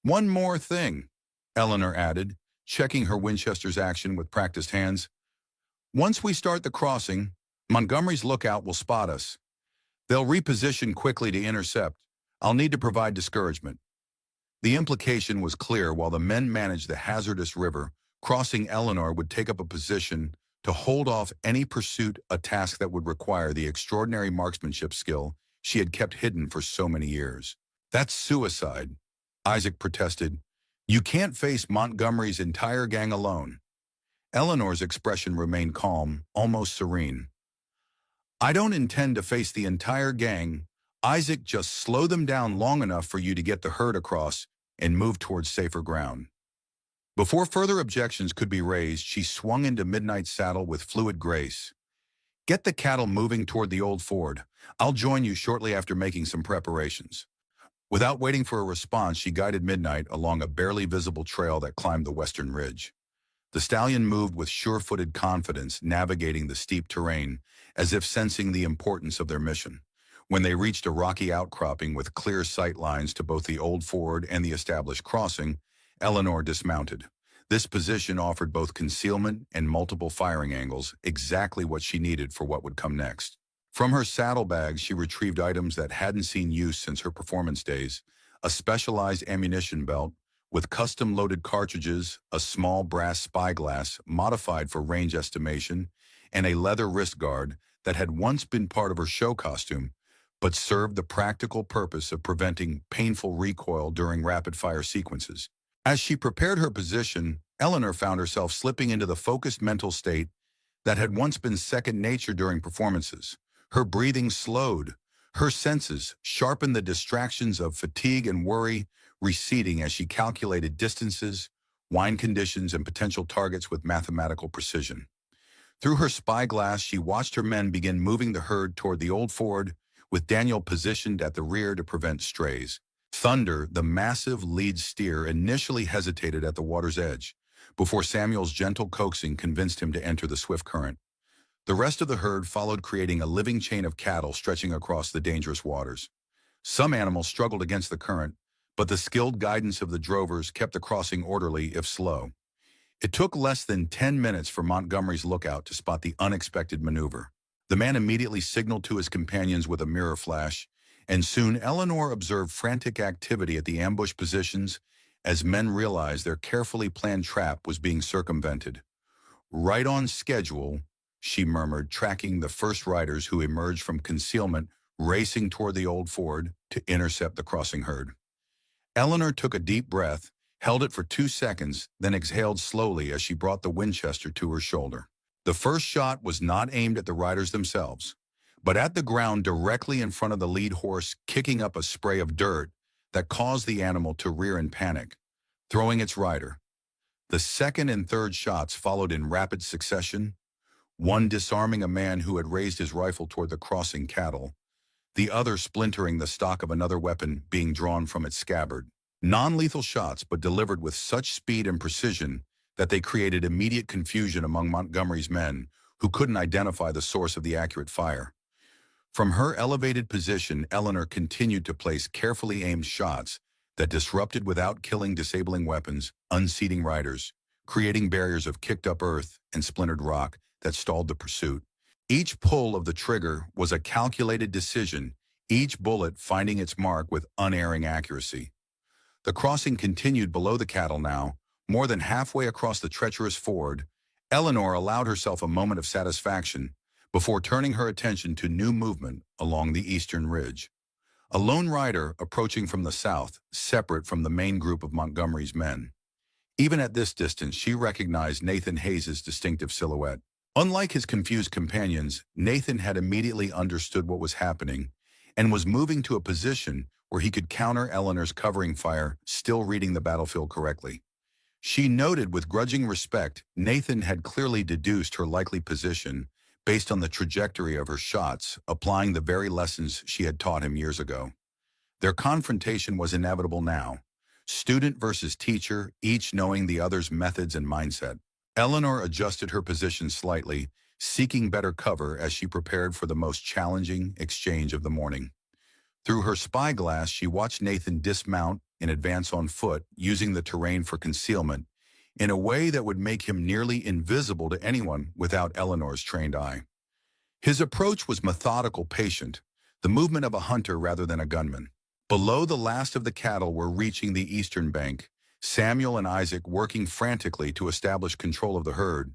One more thing, Eleanor added, checking her Winchester's action with practiced hands. Once we start the crossing, Montgomery's lookout will spot us. They'll reposition quickly to intercept. I'll need to provide discouragement. The implication was clear. While the men managed the hazardous river, crossing Eleanor would take up a position to hold off any pursuit, a task that would require the extraordinary marksmanship skill she had kept hidden for so many years. That's suicide, Isaac protested. You can't face Montgomery's entire gang alone. Eleanor's expression remained calm, almost serene. I don't intend to face the entire gang. Isaac, just slow them down long enough for you to get the herd across and move towards safer ground. Before further objections could be raised, she swung into Midnight's saddle with fluid grace. Get the cattle moving toward the old ford. I'll join you shortly after making some preparations. Without waiting for a response, she guided Midnight along a barely visible trail that climbed the western ridge. The stallion moved with sure-footed confidence, navigating the steep terrain, as if sensing the importance of their mission. When they reached a rocky outcropping with clear sight lines to both the old ford and the established crossing, Eleanor dismounted. This position offered both concealment and multiple firing angles, exactly what she needed for what would come next. From her saddlebags, she retrieved items that hadn't seen use since her performance days: a specialized ammunition belt with custom-loaded cartridges, a small brass spyglass modified for range estimation, and a leather wrist guard that had once been part of her show costume, but served the practical purpose of preventing painful recoil during rapid-fire sequences. As she prepared her position, Eleanor found herself slipping into the focused mental state that had once been second nature during performances. Her breathing slowed, her senses, sharpened the distractions of fatigue and worry, receding as she calculated distances, wind conditions, and potential targets with mathematical precision. Through her spyglass, she watched her men begin moving the herd toward the old ford, with Daniel positioned at the rear to prevent strays. Thunder, the massive lead steer, initially hesitated at the water's edge, before Samuel's gentle coaxing convinced him to enter the swift current. The rest of the herd followed, creating a living chain of cattle stretching across the dangerous waters. Some animals struggled against the current, but the skilled guidance of the drovers kept the crossing orderly, if slow. It took less than 10 minutes for Montgomery's lookout to spot the unexpected maneuver. The man immediately signaled to his companions with a mirror flash, and soon Eleanor observed frantic activity at the ambush positions as men realized their carefully planned trap was being circumvented. Right on schedule, she murmured, tracking the first riders who emerged from concealment, racing toward the old ford to intercept the crossing herd. Eleanor took a deep breath, held it for 2 seconds, then exhaled slowly as she brought the Winchester to her shoulder. The first shot was not aimed at the riders themselves, but at the ground directly in front of the lead horse, kicking up a spray of dirt that caused the animal to rear in panic, throwing its rider. The second and third shots followed in rapid succession, one disarming a man who had raised his rifle toward the crossing cattle, the other splintering the stock of another weapon being drawn from its scabbard. Non-lethal shots, but delivered with such speed and precision that they created immediate confusion among Montgomery's men, who couldn't identify the source of the accurate fire. From her elevated position, Eleanor continued to place carefully aimed shots that disrupted without killing disabling weapons, unseating riders, creating barriers of kicked-up earth and splintered rock that stalled the pursuit. Each pull of the trigger was a calculated decision, each bullet finding its mark with unerring accuracy. The crossing continued below the cattle now. More than halfway across the treacherous ford, Eleanor allowed herself a moment of satisfaction before turning her attention to new movement along the eastern ridge. A lone rider approaching from the south, separate from the main group of Montgomery's men. Even at this distance, she recognized Nathan Hayes's distinctive silhouette. Unlike his confused companions, Nathan had immediately understood what was happening and was moving to a position where he could counter Eleanor's covering fire, still reading the battlefield correctly. She noted with grudging respect Nathan had clearly deduced her likely position based on the trajectory of her shots, applying the very lessons she had taught him years ago. Their confrontation was inevitable now. Student versus teacher, each knowing the other's methods and mindset. Eleanor adjusted her position slightly, seeking better cover as she prepared for the most challenging exchange of the morning. Through her spyglass, she watched Nathan dismount and advance on foot, using the terrain for concealment in a way that would make him nearly invisible to anyone without Eleanor's trained eye. His approach was methodical, patient, the movement of a hunter rather than a gunman. Below, the last of the cattle were reaching the eastern bank, Samuel and Isaac working frantically to establish control of the herd.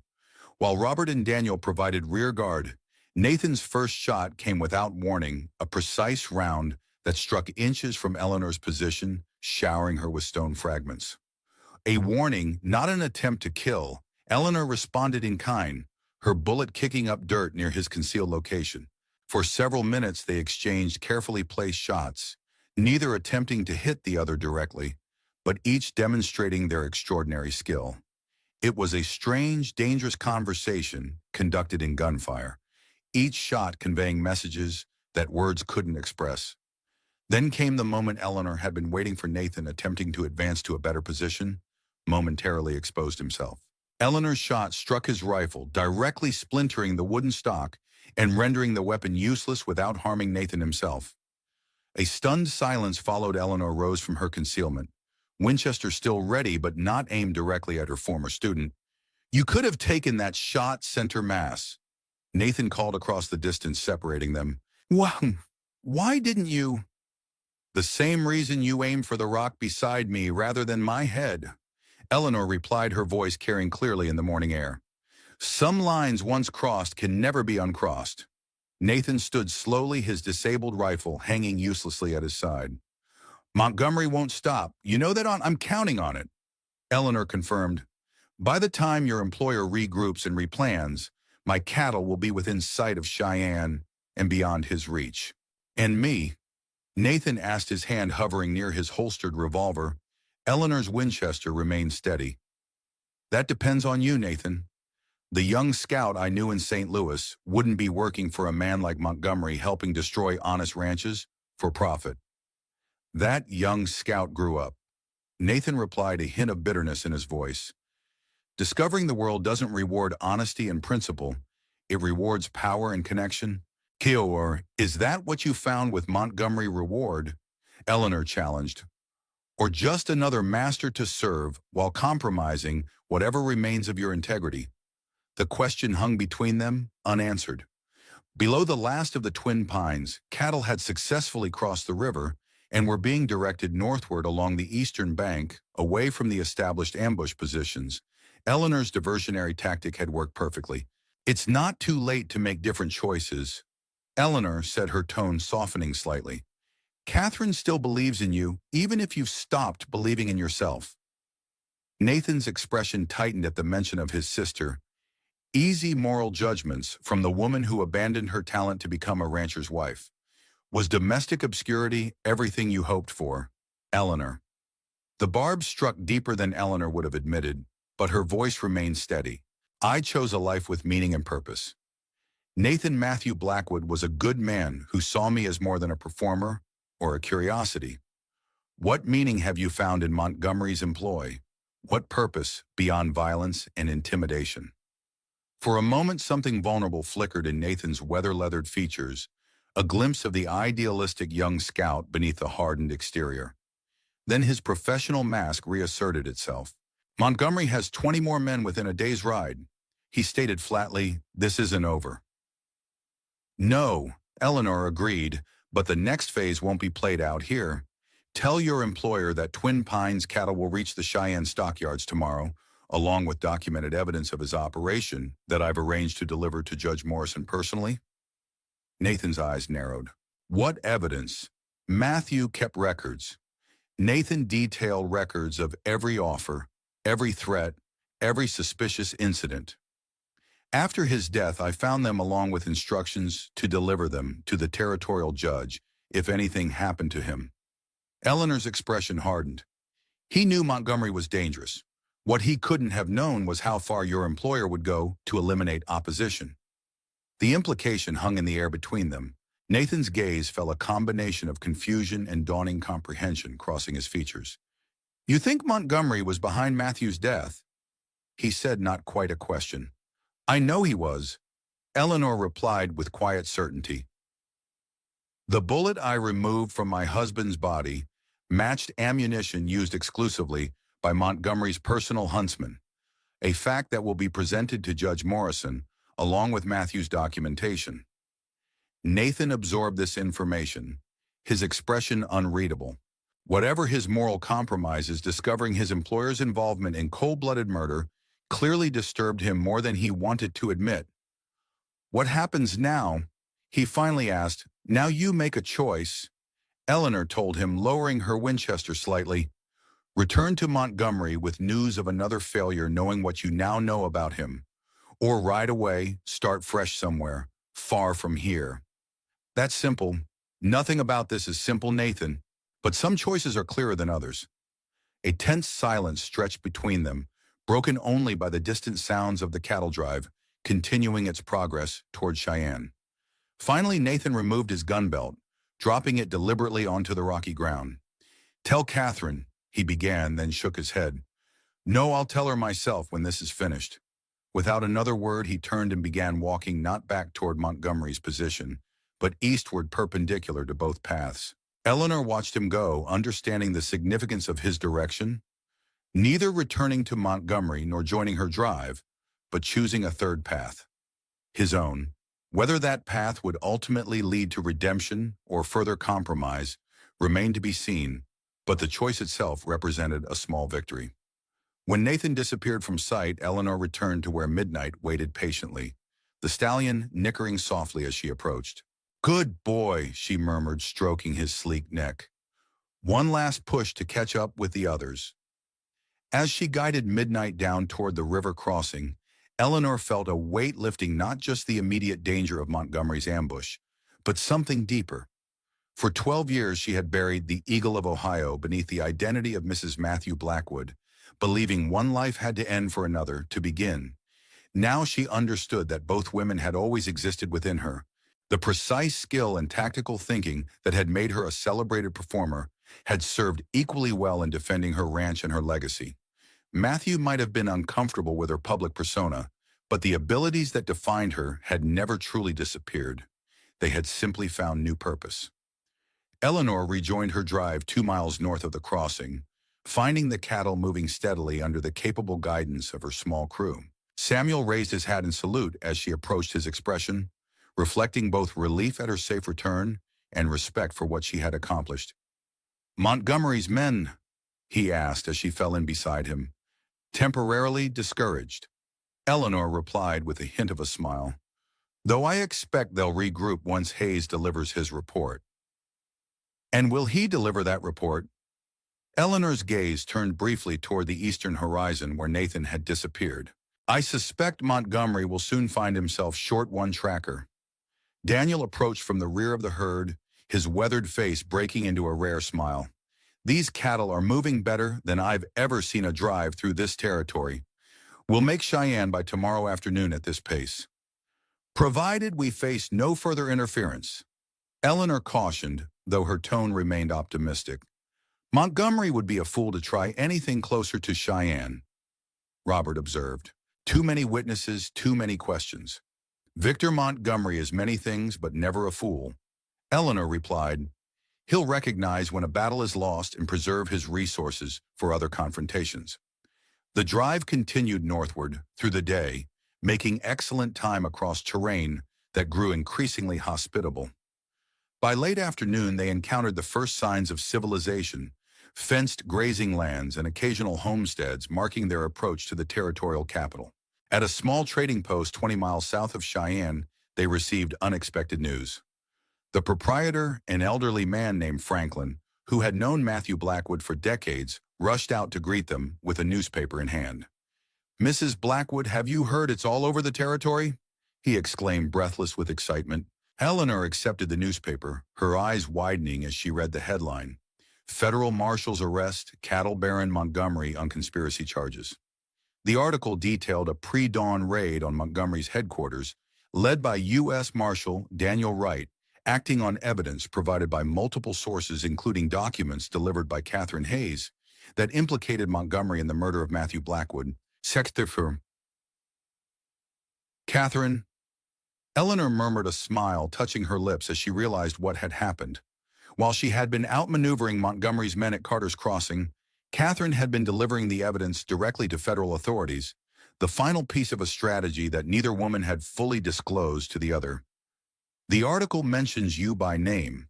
While Robert and Daniel provided rear guard, Nathan's first shot came without warning, a precise round that struck inches from Eleanor's position, showering her with stone fragments. A warning, not an attempt to kill, Eleanor responded in kind, her bullet kicking up dirt near his concealed location. For several minutes they exchanged carefully placed shots, neither attempting to hit the other directly, but each demonstrating their extraordinary skill. It was a strange, dangerous conversation conducted in gunfire, each shot conveying messages that words couldn't express. Then came the moment Eleanor had been waiting for. Nathan, attempting to advance to a better position, momentarily exposed himself. Eleanor's shot struck his rifle, directly splintering the wooden stock and rendering the weapon useless without harming Nathan himself. A stunned silence followed. Eleanor rose from her concealment, Winchester still ready but not aimed directly at her former student. "You could have taken that shot center mass," Nathan called across the distance separating them. Why didn't you?" "The same reason you aimed for the rock beside me rather than my head," Eleanor replied, her voice carrying clearly in the morning air. "Some lines once crossed can never be uncrossed." Nathan stood slowly, his disabled rifle hanging uselessly at his side. "Montgomery won't stop. You know that? I'm counting on it," Eleanor confirmed. "By the time your employer regroups and replans, my cattle will be within sight of Cheyenne and beyond his reach." "And me?" Nathan asked, his hand hovering near his holstered revolver. Eleanor's Winchester remained steady. "That depends on you, Nathan. The young scout I knew in St. Louis wouldn't be working for a man like Montgomery, helping destroy honest ranches for profit." "That young scout grew up," Nathan replied, a hint of bitterness in his voice. "Discovering the world doesn't reward honesty and principle. It rewards power and connection." "Or is that what you found with Montgomery reward?" Eleanor challenged. "Or just another master to serve while compromising whatever remains of your integrity?" The question hung between them, unanswered. Below the last of the Twin Pines, cattle had successfully crossed the river and were being directed northward along the eastern bank, away from the established ambush positions. Eleanor's diversionary tactic had worked perfectly. "It's not too late to make different choices," Eleanor said, her tone softening slightly. "Catherine still believes in you, even if you've stopped believing in yourself." Nathan's expression tightened at the mention of his sister. Easy moral judgments from the woman who abandoned her talent to become a rancher's wife. Was domestic obscurity everything you hoped for, Eleanor? The barb struck deeper than Eleanor would have admitted, but her voice remained steady. "I chose a life with meaning and purpose. Nathan Matthew Blackwood was a good man who saw me as more than a performer or a curiosity. What meaning have you found in Montgomery's employ? What purpose beyond violence and intimidation?" For a moment, something vulnerable flickered in Nathan's weather-leathered features, a glimpse of the idealistic young scout beneath the hardened exterior. Then his professional mask reasserted itself. "Montgomery has 20 more men within a day's ride," he stated flatly. "This isn't over." "No," Eleanor agreed, "but the next phase won't be played out here. Tell your employer that Twin Pines cattle will reach the Cheyenne stockyards tomorrow, along with documented evidence of his operation that I've arranged to deliver to Judge Morrison personally." Nathan's eyes narrowed. "What evidence?" "Matthew kept records." Nathan detailed records of every offer, every threat, every suspicious incident. After his death, I found them along with instructions to deliver them to the territorial judge if anything happened to him. Eleanor's expression hardened. He knew Montgomery was dangerous. What he couldn't have known was how far your employer would go to eliminate opposition. The implication hung in the air between them. Nathan's gaze fell, a combination of confusion and dawning comprehension crossing his features. "You think Montgomery was behind Matthew's death?" he said, not quite a question. "I know he was," Eleanor replied with quiet certainty. "The bullet I removed from my husband's body matched ammunition used exclusively by Montgomery's personal huntsman, a fact that will be presented to Judge Morrison along with Matthew's documentation." Nathan absorbed this information, his expression unreadable. Whatever his moral compromises, discovering his employer's involvement in cold-blooded murder clearly disturbed him more than he wanted to admit. "What happens now?" he finally asked. "Now you make a choice," Eleanor told him, lowering her Winchester slightly. "Return to Montgomery with news of another failure, knowing what you now know about him. Or right away, start fresh somewhere, far from here. That's simple. Nothing about this is simple, Nathan, but some choices are clearer than others." A tense silence stretched between them, broken only by the distant sounds of the cattle drive, continuing its progress toward Cheyenne. Finally, Nathan removed his gun belt, dropping it deliberately onto the rocky ground. "Tell Catherine," he began, then shook his head. "No, I'll tell her myself when this is finished." Without another word, he turned and began walking not back toward Montgomery's position, but eastward, perpendicular to both paths. Eleanor watched him go, understanding the significance of his direction, neither returning to Montgomery nor joining her drive, but choosing a third path, his own. Whether that path would ultimately lead to redemption or further compromise remained to be seen, but the choice itself represented a small victory. When Nathan disappeared from sight, Eleanor returned to where Midnight waited patiently, the stallion nickering softly as she approached. "Good boy," she murmured, stroking his sleek neck. "One last push to catch up with the others." As she guided Midnight down toward the river crossing, Eleanor felt a weight lifting, not just the immediate danger of Montgomery's ambush, but something deeper. For 12 years she had buried the Eagle of Ohio beneath the identity of Mrs. Matthew Blackwood, believing one life had to end for another to begin. Now she understood that both women had always existed within her. The precise skill and tactical thinking that had made her a celebrated performer had served equally well in defending her ranch and her legacy. Matthew might have been uncomfortable with her public persona, but the abilities that defined her had never truly disappeared. They had simply found new purpose. Eleanor rejoined her drive 2 miles north of the crossing, finding the cattle moving steadily under the capable guidance of her small crew. Samuel raised his hat in salute as she approached, his expression reflecting both relief at her safe return and respect for what she had accomplished. "Montgomery's men?" he asked as she fell in beside him, temporarily discouraged. Eleanor replied with a hint of a smile, "Though I expect they'll regroup once Hayes delivers his report." "And will he deliver that report?" Eleanor's gaze turned briefly toward the eastern horizon where Nathan had disappeared. "I suspect Montgomery will soon find himself short one tracker." Daniel approached from the rear of the herd, his weathered face breaking into a rare smile. "These cattle are moving better than I've ever seen a drive through this territory. We'll make Cheyenne by tomorrow afternoon at this pace, provided we face no further interference," Eleanor cautioned, though her tone remained optimistic. "Montgomery would be a fool to try anything closer to Cheyenne," Robert observed. "Too many witnesses, too many questions." "Victor Montgomery is many things, but never a fool," Eleanor replied. "He'll recognize when a battle is lost and preserve his resources for other confrontations." The drive continued northward through the day, making excellent time across terrain that grew increasingly hospitable. By late afternoon, they encountered the first signs of civilization, fenced grazing lands and occasional homesteads marking their approach to the territorial capital. At a small trading post 20 miles south of Cheyenne, they received unexpected news. The proprietor, an elderly man named Franklin, who had known Matthew Blackwood for decades, rushed out to greet them with a newspaper in hand. "Mrs. Blackwood, have you heard it's all over the territory?" he exclaimed, breathless with excitement. Eleanor accepted the newspaper, her eyes widening as she read the headline: "Federal Marshals Arrest Cattle Baron Montgomery on Conspiracy Charges." The article detailed a pre-dawn raid on Montgomery's headquarters, led by U.S. Marshal Daniel Wright, acting on evidence provided by multiple sources including documents delivered by Catherine Hayes that implicated Montgomery in the murder of Matthew Blackwood, Secretary for Catherine. Eleanor murmured a smile, touching her lips as she realized what had happened. While she had been outmaneuvering Montgomery's men at Carter's Crossing, Catherine had been delivering the evidence directly to federal authorities, the final piece of a strategy that neither woman had fully disclosed to the other. "The article mentions you by name,"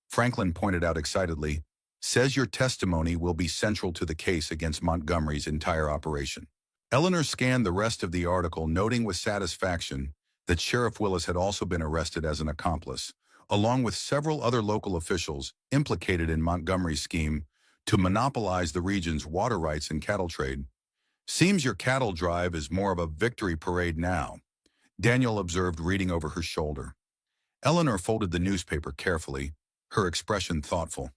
Franklin pointed out excitedly, "says your testimony will be central to the case against Montgomery's entire operation." Eleanor scanned the rest of the article, noting with satisfaction that Sheriff Willis had also been arrested as an accomplice, along with several other local officials implicated in Montgomery's scheme to monopolize the region's water rights and cattle trade. "Seems your cattle drive is more of a victory parade now," Daniel observed, reading over her shoulder. Eleanor folded the newspaper carefully, her expression thoughtful.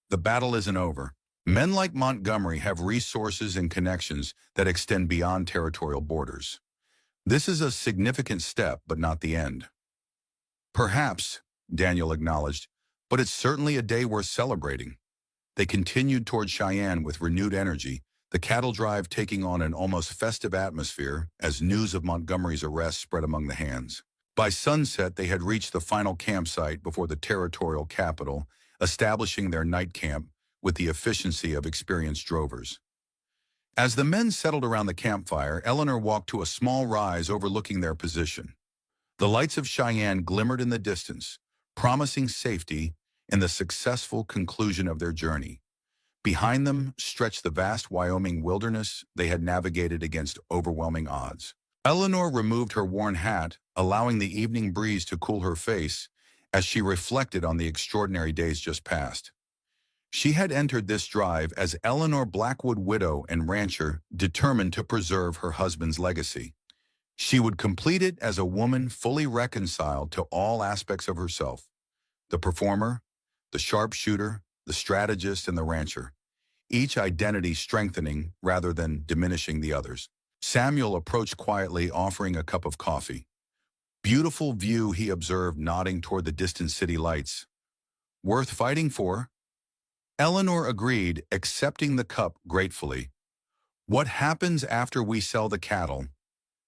"The battle isn't over. Men like Montgomery have resources and connections that extend beyond territorial borders. This is a significant step, but not the end." "Perhaps," Daniel acknowledged, "but it's certainly a day worth celebrating." They continued toward Cheyenne with renewed energy, the cattle drive taking on an almost festive atmosphere as news of Montgomery's arrest spread among the hands. By sunset, they had reached the final campsite before the territorial capital, establishing their night camp with the efficiency of experienced drovers. As the men settled around the campfire, Eleanor walked to a small rise overlooking their position. The lights of Cheyenne glimmered in the distance, promising safety and the successful conclusion of their journey. Behind them stretched the vast Wyoming wilderness they had navigated against overwhelming odds. Eleanor removed her worn hat, allowing the evening breeze to cool her face as she reflected on the extraordinary days just past. She had entered this drive as Eleanor Blackwood, widow and rancher, determined to preserve her husband's legacy. She would complete it as a woman fully reconciled to all aspects of herself: the performer, the sharpshooter, the strategist, and the rancher, each identity strengthening rather than diminishing the others. Samuel approached quietly, offering a cup of coffee. "Beautiful view," he observed, nodding toward the distant city lights. "Worth fighting for?" Eleanor agreed, accepting the cup gratefully. "What happens after we sell the cattle?"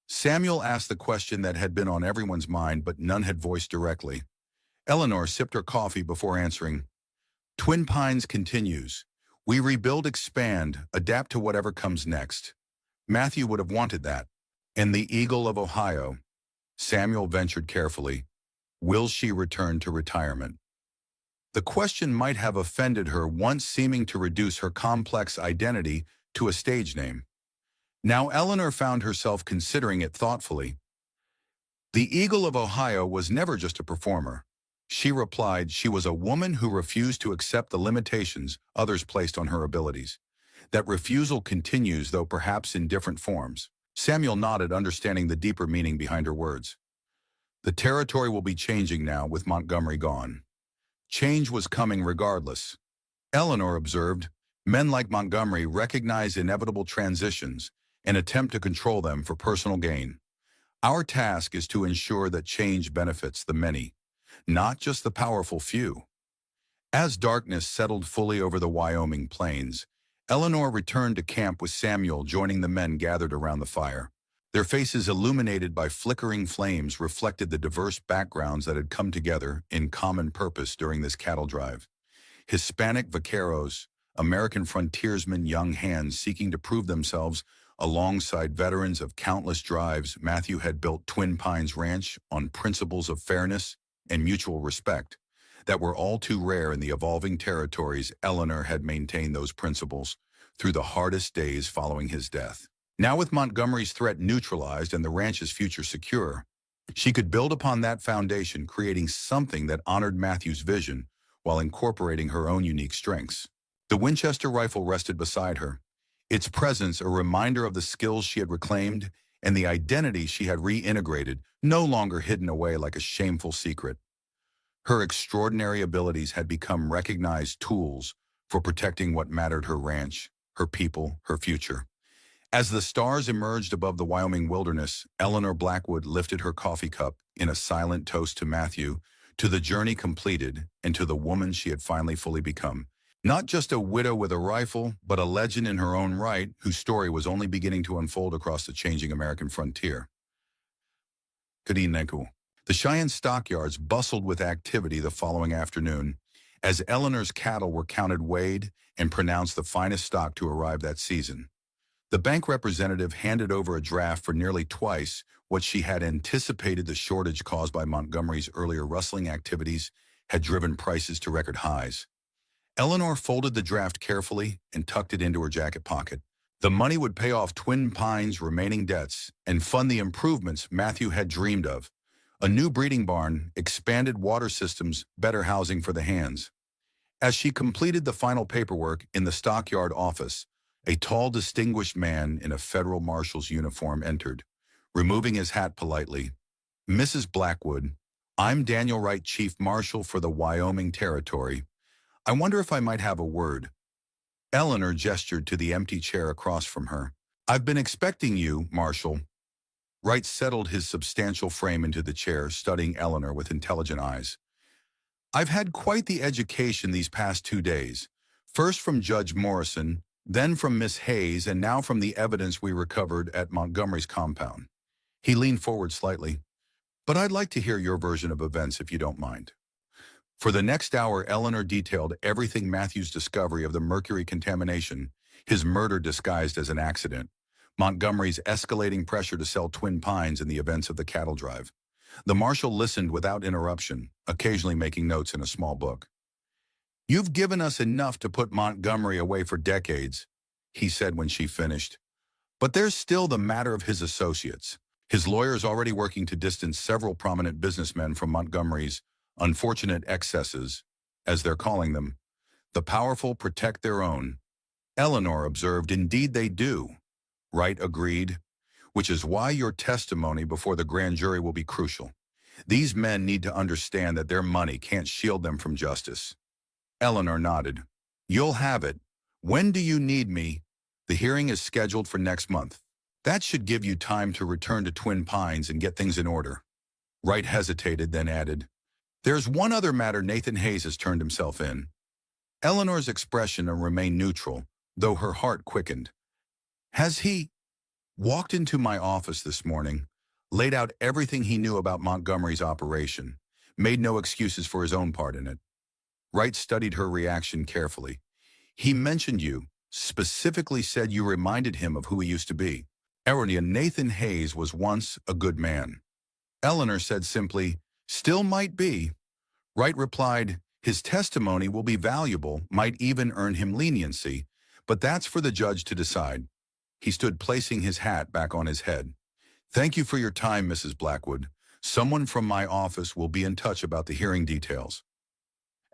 Samuel asked the question that had been on everyone's mind, but none had voiced directly. Eleanor sipped her coffee before answering. "Twin Pines continues. We rebuild, expand, adapt to whatever comes next. Matthew would have wanted that." "And the Eagle of Ohio?" Samuel ventured carefully. "Will she return to retirement?" The question might have offended her, once seeming to reduce her complex identity to a stage name. Now Eleanor found herself considering it thoughtfully. "The Eagle of Ohio was never just a performer," she replied. "She was a woman who refused to accept the limitations others placed on her abilities. That refusal continues, though perhaps in different forms." Samuel nodded, understanding the deeper meaning behind her words. "The territory will be changing now, with Montgomery gone." Change was coming regardless. Eleanor observed, men like Montgomery recognize inevitable transitions and attempt to control them for personal gain. Our task is to ensure that change benefits the many, not just the powerful few. As darkness settled fully over the Wyoming plains, Eleanor returned to camp with Samuel, joining the men gathered around the fire. Their faces, illuminated by flickering flames, reflected the diverse backgrounds that had come together in common purpose during this cattle drive. Hispanic vaqueros, American frontiersmen, young hands seeking to prove themselves alongside veterans of countless drives. Matthew had built Twin Pines Ranch on principles of fairness and mutual respect that were all too rare in the evolving territories. Eleanor had maintained those principles through the hardest days following his death. Now, with Montgomery's threat neutralized and the ranch's future secure, she could build upon that foundation, creating something that honored Matthew's vision while incorporating her own unique strengths. The Winchester rifle rested beside her, its presence a reminder of the skills she had reclaimed and the identity she had reintegrated, no longer hidden away like a shameful secret. Her extraordinary abilities had become recognized tools for protecting what mattered: her ranch, her people, her future. As the stars emerged above the Wyoming wilderness, Eleanor Blackwood lifted her coffee cup in a silent toast to Matthew, to the journey completed, and to the woman she had finally fully become. Not just a widow with a rifle, but a legend in her own right, whose story was only beginning to unfold across the changing American frontier. Kadineku. The Cheyenne stockyards bustled with activity the following afternoon, as Eleanor's cattle were counted, weighed, and pronounced the finest stock to arrive that season. The bank representative handed over a draft for nearly twice what she had anticipated. The shortage caused by Montgomery's earlier rustling activities had driven prices to record highs. Eleanor folded the draft carefully and tucked it into her jacket pocket. The money would pay off Twin Pines' remaining debts and fund the improvements Matthew had dreamed of: a new breeding barn, expanded water systems, better housing for the hands. As she completed the final paperwork in the stockyard office, a tall, distinguished man in a federal marshal's uniform entered, removing his hat politely. "Mrs. Blackwood, I'm Daniel Wright, Chief Marshal for the Wyoming Territory. I wonder if I might have a word." Eleanor gestured to the empty chair across from her. "I've been expecting you, Marshal." Wright settled his substantial frame into the chair, studying Eleanor with intelligent eyes. "I've had quite the education these past 2 days, first from Judge Morrison, then from Miss Hayes, and now from the evidence we recovered at Montgomery's compound." He leaned forward slightly. "But I'd like to hear your version of events, if you don't mind." For the next hour, Eleanor detailed everything: Matthew's discovery of the mercury contamination, his murder disguised as an accident, Montgomery's escalating pressure to sell Twin Pines, and the events of the cattle drive. The marshal listened without interruption, occasionally making notes in a small book. "You've given us enough to put Montgomery away for decades," he said when she finished. "But there's still the matter of his associates. His lawyer's already working to distance several prominent businessmen from Montgomery's unfortunate excesses, as they're calling them. The powerful protect their own." Eleanor observed. "Indeed they do." Wright agreed. "Which is why your testimony before the grand jury will be crucial. These men need to understand that their money can't shield them from justice." Eleanor nodded. "You'll have it. When do you need me?" "The hearing is scheduled for next month. That should give you time to return to Twin Pines and get things in order." Wright hesitated, then added, "There's one other matter. Nathan Hayes has turned himself in." Eleanor's expression remained neutral, though her heart quickened. "Has he?" "Walked into my office this morning, laid out everything he knew about Montgomery's operation, made no excuses for his own part in it." Wright studied her reaction carefully. "He mentioned you, specifically said you reminded him of who he used to be." "Erronia, Nathan Hayes was once a good man." Eleanor said simply, "Still might be." Wright replied, "His testimony will be valuable, might even earn him leniency, but that's for the judge to decide." He stood, placing his hat back on his head. "Thank you for your time, Mrs. Blackwood. Someone from my office will be in touch about the hearing details."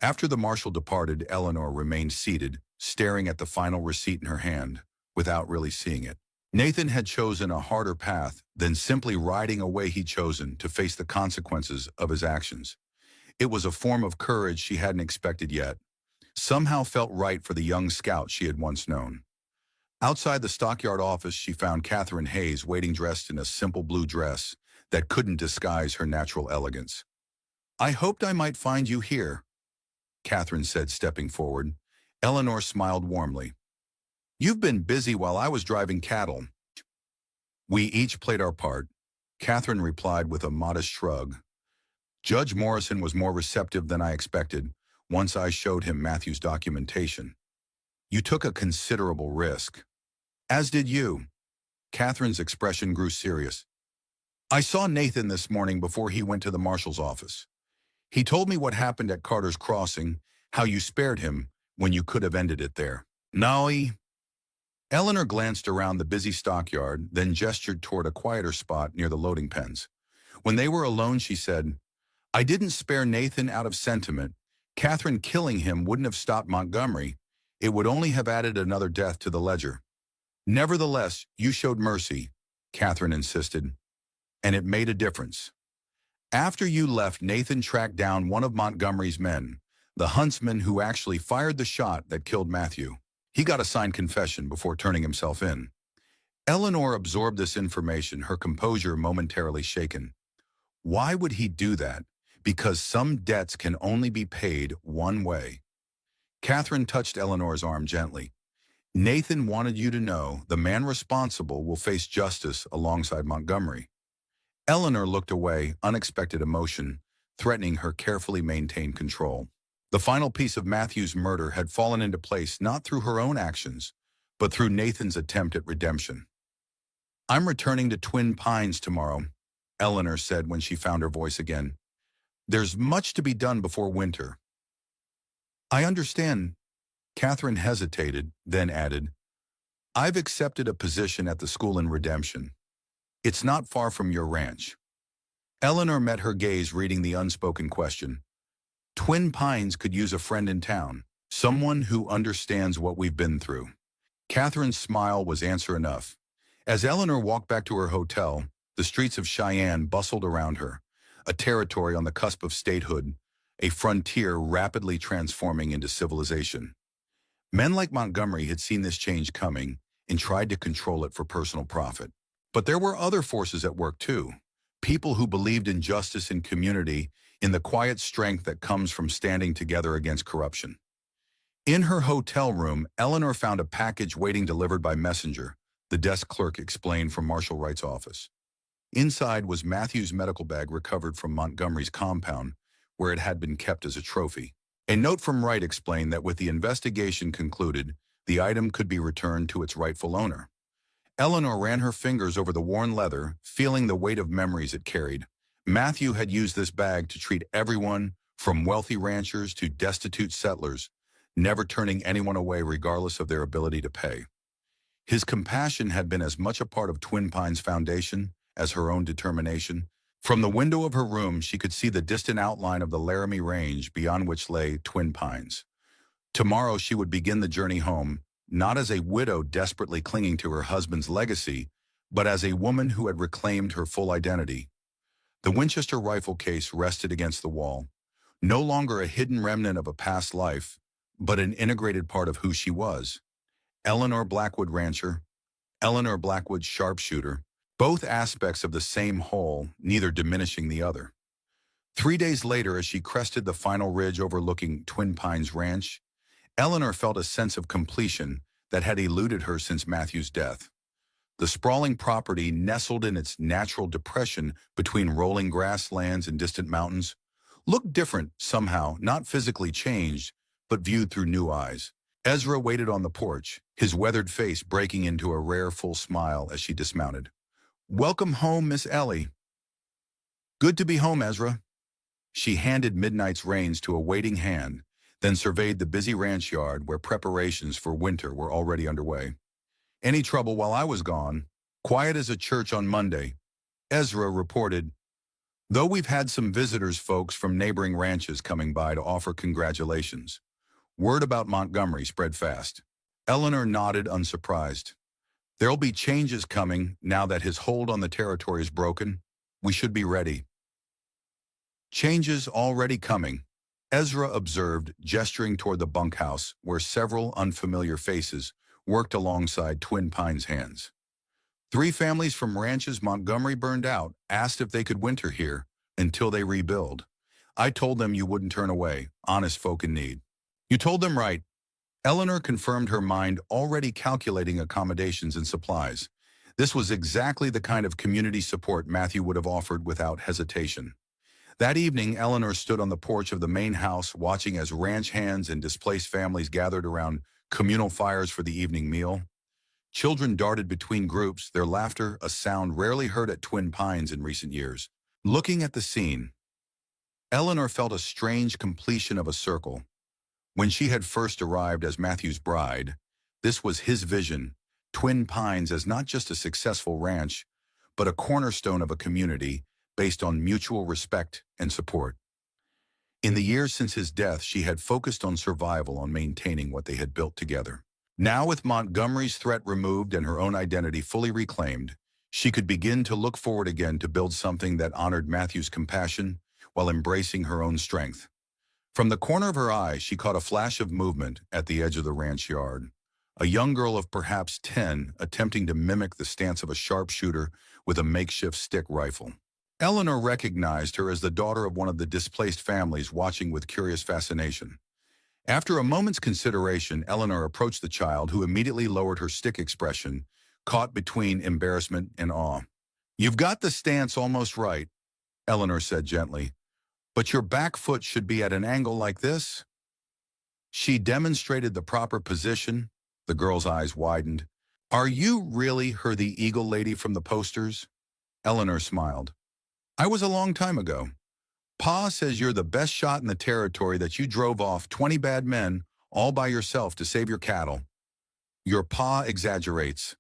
After the marshal departed, Eleanor remained seated, staring at the final receipt in her hand, without really seeing it. Nathan had chosen a harder path than simply riding a way he'd chosen to face the consequences of his actions. It was a form of courage she hadn't expected yet. Somehow felt right for the young scout she had once known. Outside the stockyard office, she found Catherine Hayes waiting, dressed in a simple blue dress that couldn't disguise her natural elegance. "I hoped I might find you here," Catherine said, stepping forward. Eleanor smiled warmly. "You've been busy while I was driving cattle." "We each played our part," Catherine replied with a modest shrug. "Judge Morrison was more receptive than I expected once I showed him Matthew's documentation." "You took a considerable risk." "As did you." Catherine's expression grew serious. "I saw Nathan this morning before he went to the marshal's office. He told me what happened at Carter's Crossing, how you spared him when you could have ended it there." "No." Eleanor glanced around the busy stockyard, then gestured toward a quieter spot near the loading pens. When they were alone, she said, "I didn't spare Nathan out of sentiment. Catherine killing him wouldn't have stopped Montgomery. It would only have added another death to the ledger." Nevertheless, you showed mercy, Catherine insisted, and it made a difference. After you left, Nathan tracked down one of Montgomery's men, the huntsman who actually fired the shot that killed Matthew. He got a signed confession before turning himself in. Eleanor absorbed this information, her composure momentarily shaken. Why would he do that? Because some debts can only be paid one way. Catherine touched Eleanor's arm gently. Nathan wanted you to know the man responsible will face justice alongside Montgomery. Eleanor looked away, unexpected emotion, threatening her carefully maintained control. The final piece of Matthew's murder had fallen into place not through her own actions, but through Nathan's attempt at redemption. I'm returning to Twin Pines tomorrow, Eleanor said when she found her voice again. There's much to be done before winter. I understand. Catherine hesitated, then added, I've accepted a position at the school in Redemption. It's not far from your ranch. Eleanor met her gaze, reading the unspoken question. Twin Pines could use a friend in town, someone who understands what we've been through. Catherine's smile was answer enough. As Eleanor walked back to her hotel, the streets of Cheyenne bustled around her, a territory on the cusp of statehood, a frontier rapidly transforming into civilization. Men like Montgomery had seen this change coming and tried to control it for personal profit. But there were other forces at work too, people who believed in justice and community, in the quiet strength that comes from standing together against corruption. In her hotel room, Eleanor found a package waiting delivered by messenger, the desk clerk explained from Marshal Wright's office. Inside was Matthew's medical bag recovered from Montgomery's compound, where it had been kept as a trophy. A note from Wright explained that with the investigation concluded, the item could be returned to its rightful owner. Eleanor ran her fingers over the worn leather, feeling the weight of memories it carried. Matthew had used this bag to treat everyone, from wealthy ranchers to destitute settlers, never turning anyone away regardless of their ability to pay. His compassion had been as much a part of Twin Pines' foundation as her own determination. From the window of her room, she could see the distant outline of the Laramie Range beyond which lay Twin Pines. Tomorrow she would begin the journey home, not as a widow desperately clinging to her husband's legacy, but as a woman who had reclaimed her full identity. The Winchester rifle case rested against the wall, no longer a hidden remnant of a past life, but an integrated part of who she was. Eleanor Blackwood rancher, Eleanor Blackwood sharpshooter, both aspects of the same whole, neither diminishing the other. 3 days later, as she crested the final ridge overlooking Twin Pines Ranch, Eleanor felt a sense of completion that had eluded her since Matthew's death. The sprawling property, nestled in its natural depression between rolling grasslands and distant mountains, looked different somehow, not physically changed, but viewed through new eyes. Ezra waited on the porch, his weathered face breaking into a rare full smile as she dismounted. Welcome home, Miss Ellie. Good to be home, Ezra. She handed Midnight's reins to a waiting hand, then surveyed the busy ranch yard where preparations for winter were already underway. Any trouble while I was gone? Quiet as a church on Monday, Ezra reported. Though we've had some visitors, folks from neighboring ranches coming by to offer congratulations. Word about Montgomery spread fast. Eleanor nodded, unsurprised. There'll be changes coming now that his hold on the territory is broken. We should be ready. Changes already coming, Ezra observed, gesturing toward the bunkhouse where several unfamiliar faces worked alongside Twin Pines' hands. 3 families from ranches Montgomery burned out asked if they could winter here until they rebuild. I told them you wouldn't turn away, honest folk in need. You told them right. Eleanor confirmed, her mind already calculating accommodations and supplies. This was exactly the kind of community support Matthew would have offered without hesitation. That evening, Eleanor stood on the porch of the main house, watching as ranch hands and displaced families gathered around communal fires for the evening meal. Children darted between groups, their laughter a sound rarely heard at Twin Pines in recent years. Looking at the scene, Eleanor felt a strange completion of a circle. When she had first arrived as Matthew's bride, this was his vision, Twin Pines as not just a successful ranch, but a cornerstone of a community based on mutual respect and support. In the years since his death, she had focused on survival, on maintaining what they had built together. Now, with Montgomery's threat removed and her own identity fully reclaimed, she could begin to look forward again to build something that honored Matthew's compassion while embracing her own strength. From the corner of her eye, she caught a flash of movement at the edge of the ranch yard. A young girl of perhaps 10 attempting to mimic the stance of a sharpshooter with a makeshift stick rifle. Eleanor recognized her as the daughter of one of the displaced families, watching with curious fascination. After a moment's consideration, Eleanor approached the child, who immediately lowered her stick expression, caught between embarrassment and awe. "You've got the stance almost right," Eleanor said gently, "but your back foot should be at an angle like this." She demonstrated the proper position. The girl's eyes widened. "Are you really her the eagle lady from the posters?" Eleanor smiled. "I was a long time ago. Pa says you're the best shot in the territory, that you drove off 20 bad men all by yourself to save your cattle." "Your pa exaggerates,"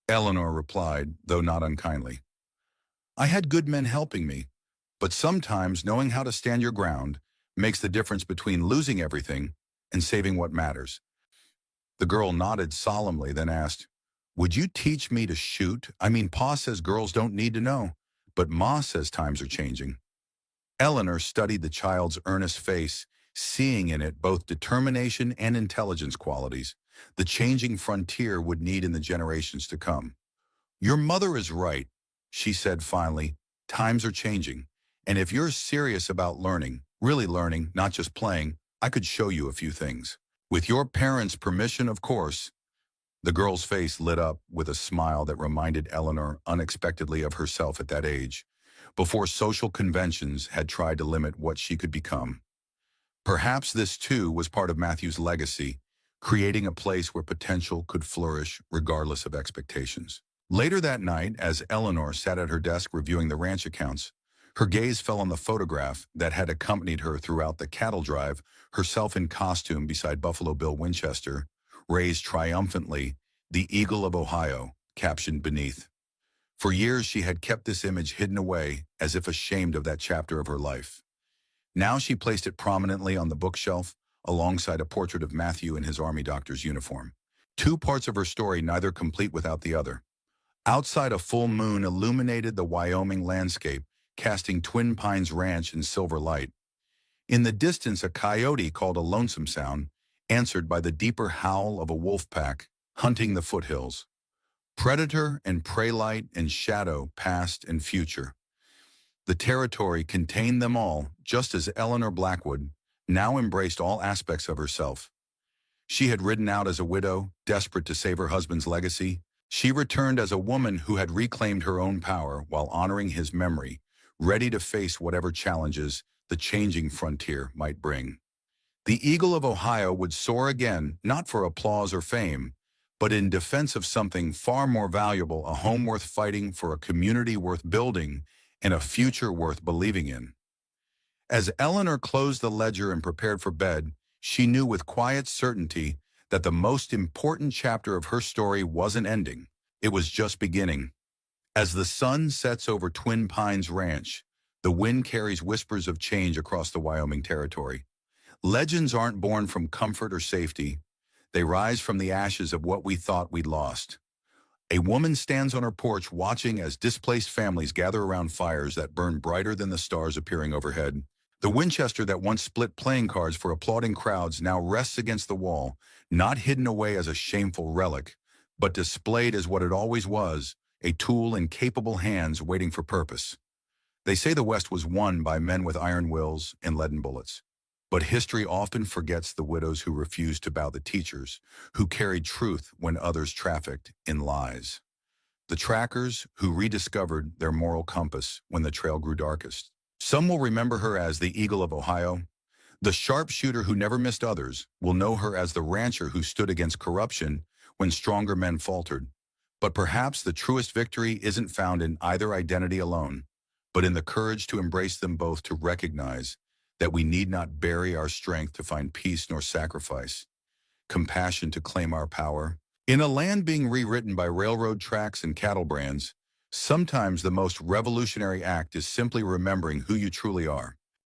Eleanor replied, though not unkindly. "I had good men helping me, but sometimes knowing how to stand your ground makes the difference between losing everything and saving what matters." The girl nodded solemnly, then asked, "Would you teach me to shoot? I mean, Pa says girls don't need to know, but Ma says times are changing." Eleanor studied the child's earnest face, seeing in it both determination and intelligence qualities the changing frontier would need in the generations to come. "Your mother is right," she said finally. "Times are changing, and if you're serious about learning, really learning, not just playing, I could show you a few things. With your parents' permission, of course." The girl's face lit up with a smile that reminded Eleanor unexpectedly of herself at that age, before social conventions had tried to limit what she could become. Perhaps this too was part of Matthew's legacy, creating a place where potential could flourish regardless of expectations. Later that night, as Eleanor sat at her desk reviewing the ranch accounts, her gaze fell on the photograph that had accompanied her throughout the cattle drive, herself in costume beside Buffalo Bill Winchester, raised triumphantly, "The Eagle of Ohio," captioned beneath. For years she had kept this image hidden away, as if ashamed of that chapter of her life. Now she placed it prominently on the bookshelf, alongside a portrait of Matthew in his army doctor's uniform. Two parts of her story, neither complete without the other. Outside, a full moon illuminated the Wyoming landscape, casting Twin Pines Ranch in silver light. In the distance, a coyote called a lonesome sound, answered by the deeper howl of a wolf pack, hunting the foothills. Predator and prey, light and shadow, past and future. The territory contained them all, just as Eleanor Blackwood now embraced all aspects of herself. She had ridden out as a widow, desperate to save her husband's legacy. She returned as a woman who had reclaimed her own power while honoring his memory, ready to face whatever challenges the changing frontier might bring. The Eagle of Ohio would soar again, not for applause or fame, but in defense of something far more valuable, a home worth fighting for, a community worth building, and a future worth believing in. As Eleanor closed the ledger and prepared for bed, she knew with quiet certainty that the most important chapter of her story wasn't ending. It was just beginning. As the sun sets over Twin Pines Ranch, the wind carries whispers of change across the Wyoming territory. Legends aren't born from comfort or safety. They rise from the ashes of what we thought we'd lost. A woman stands on her porch watching as displaced families gather around fires that burn brighter than the stars appearing overhead. The Winchester that once split playing cards for applauding crowds now rests against the wall, not hidden away as a shameful relic, but displayed as what it always was, a tool in capable hands waiting for purpose. They say the West was won by men with iron wills and leaden bullets. But history often forgets the widows who refused to bow, the teachers who carried truth when others trafficked in lies, the trackers who rediscovered their moral compass when the trail grew darkest. Some will remember her as the Eagle of Ohio. The sharpshooter who never missed others will know her as the rancher who stood against corruption when stronger men faltered. But perhaps the truest victory isn't found in either identity alone, but in the courage to embrace them both, to recognize that we need not bury our strength to find peace nor sacrifice, compassion to claim our power. In a land being rewritten by railroad tracks and cattle brands, sometimes the most revolutionary act is simply remembering who you truly are.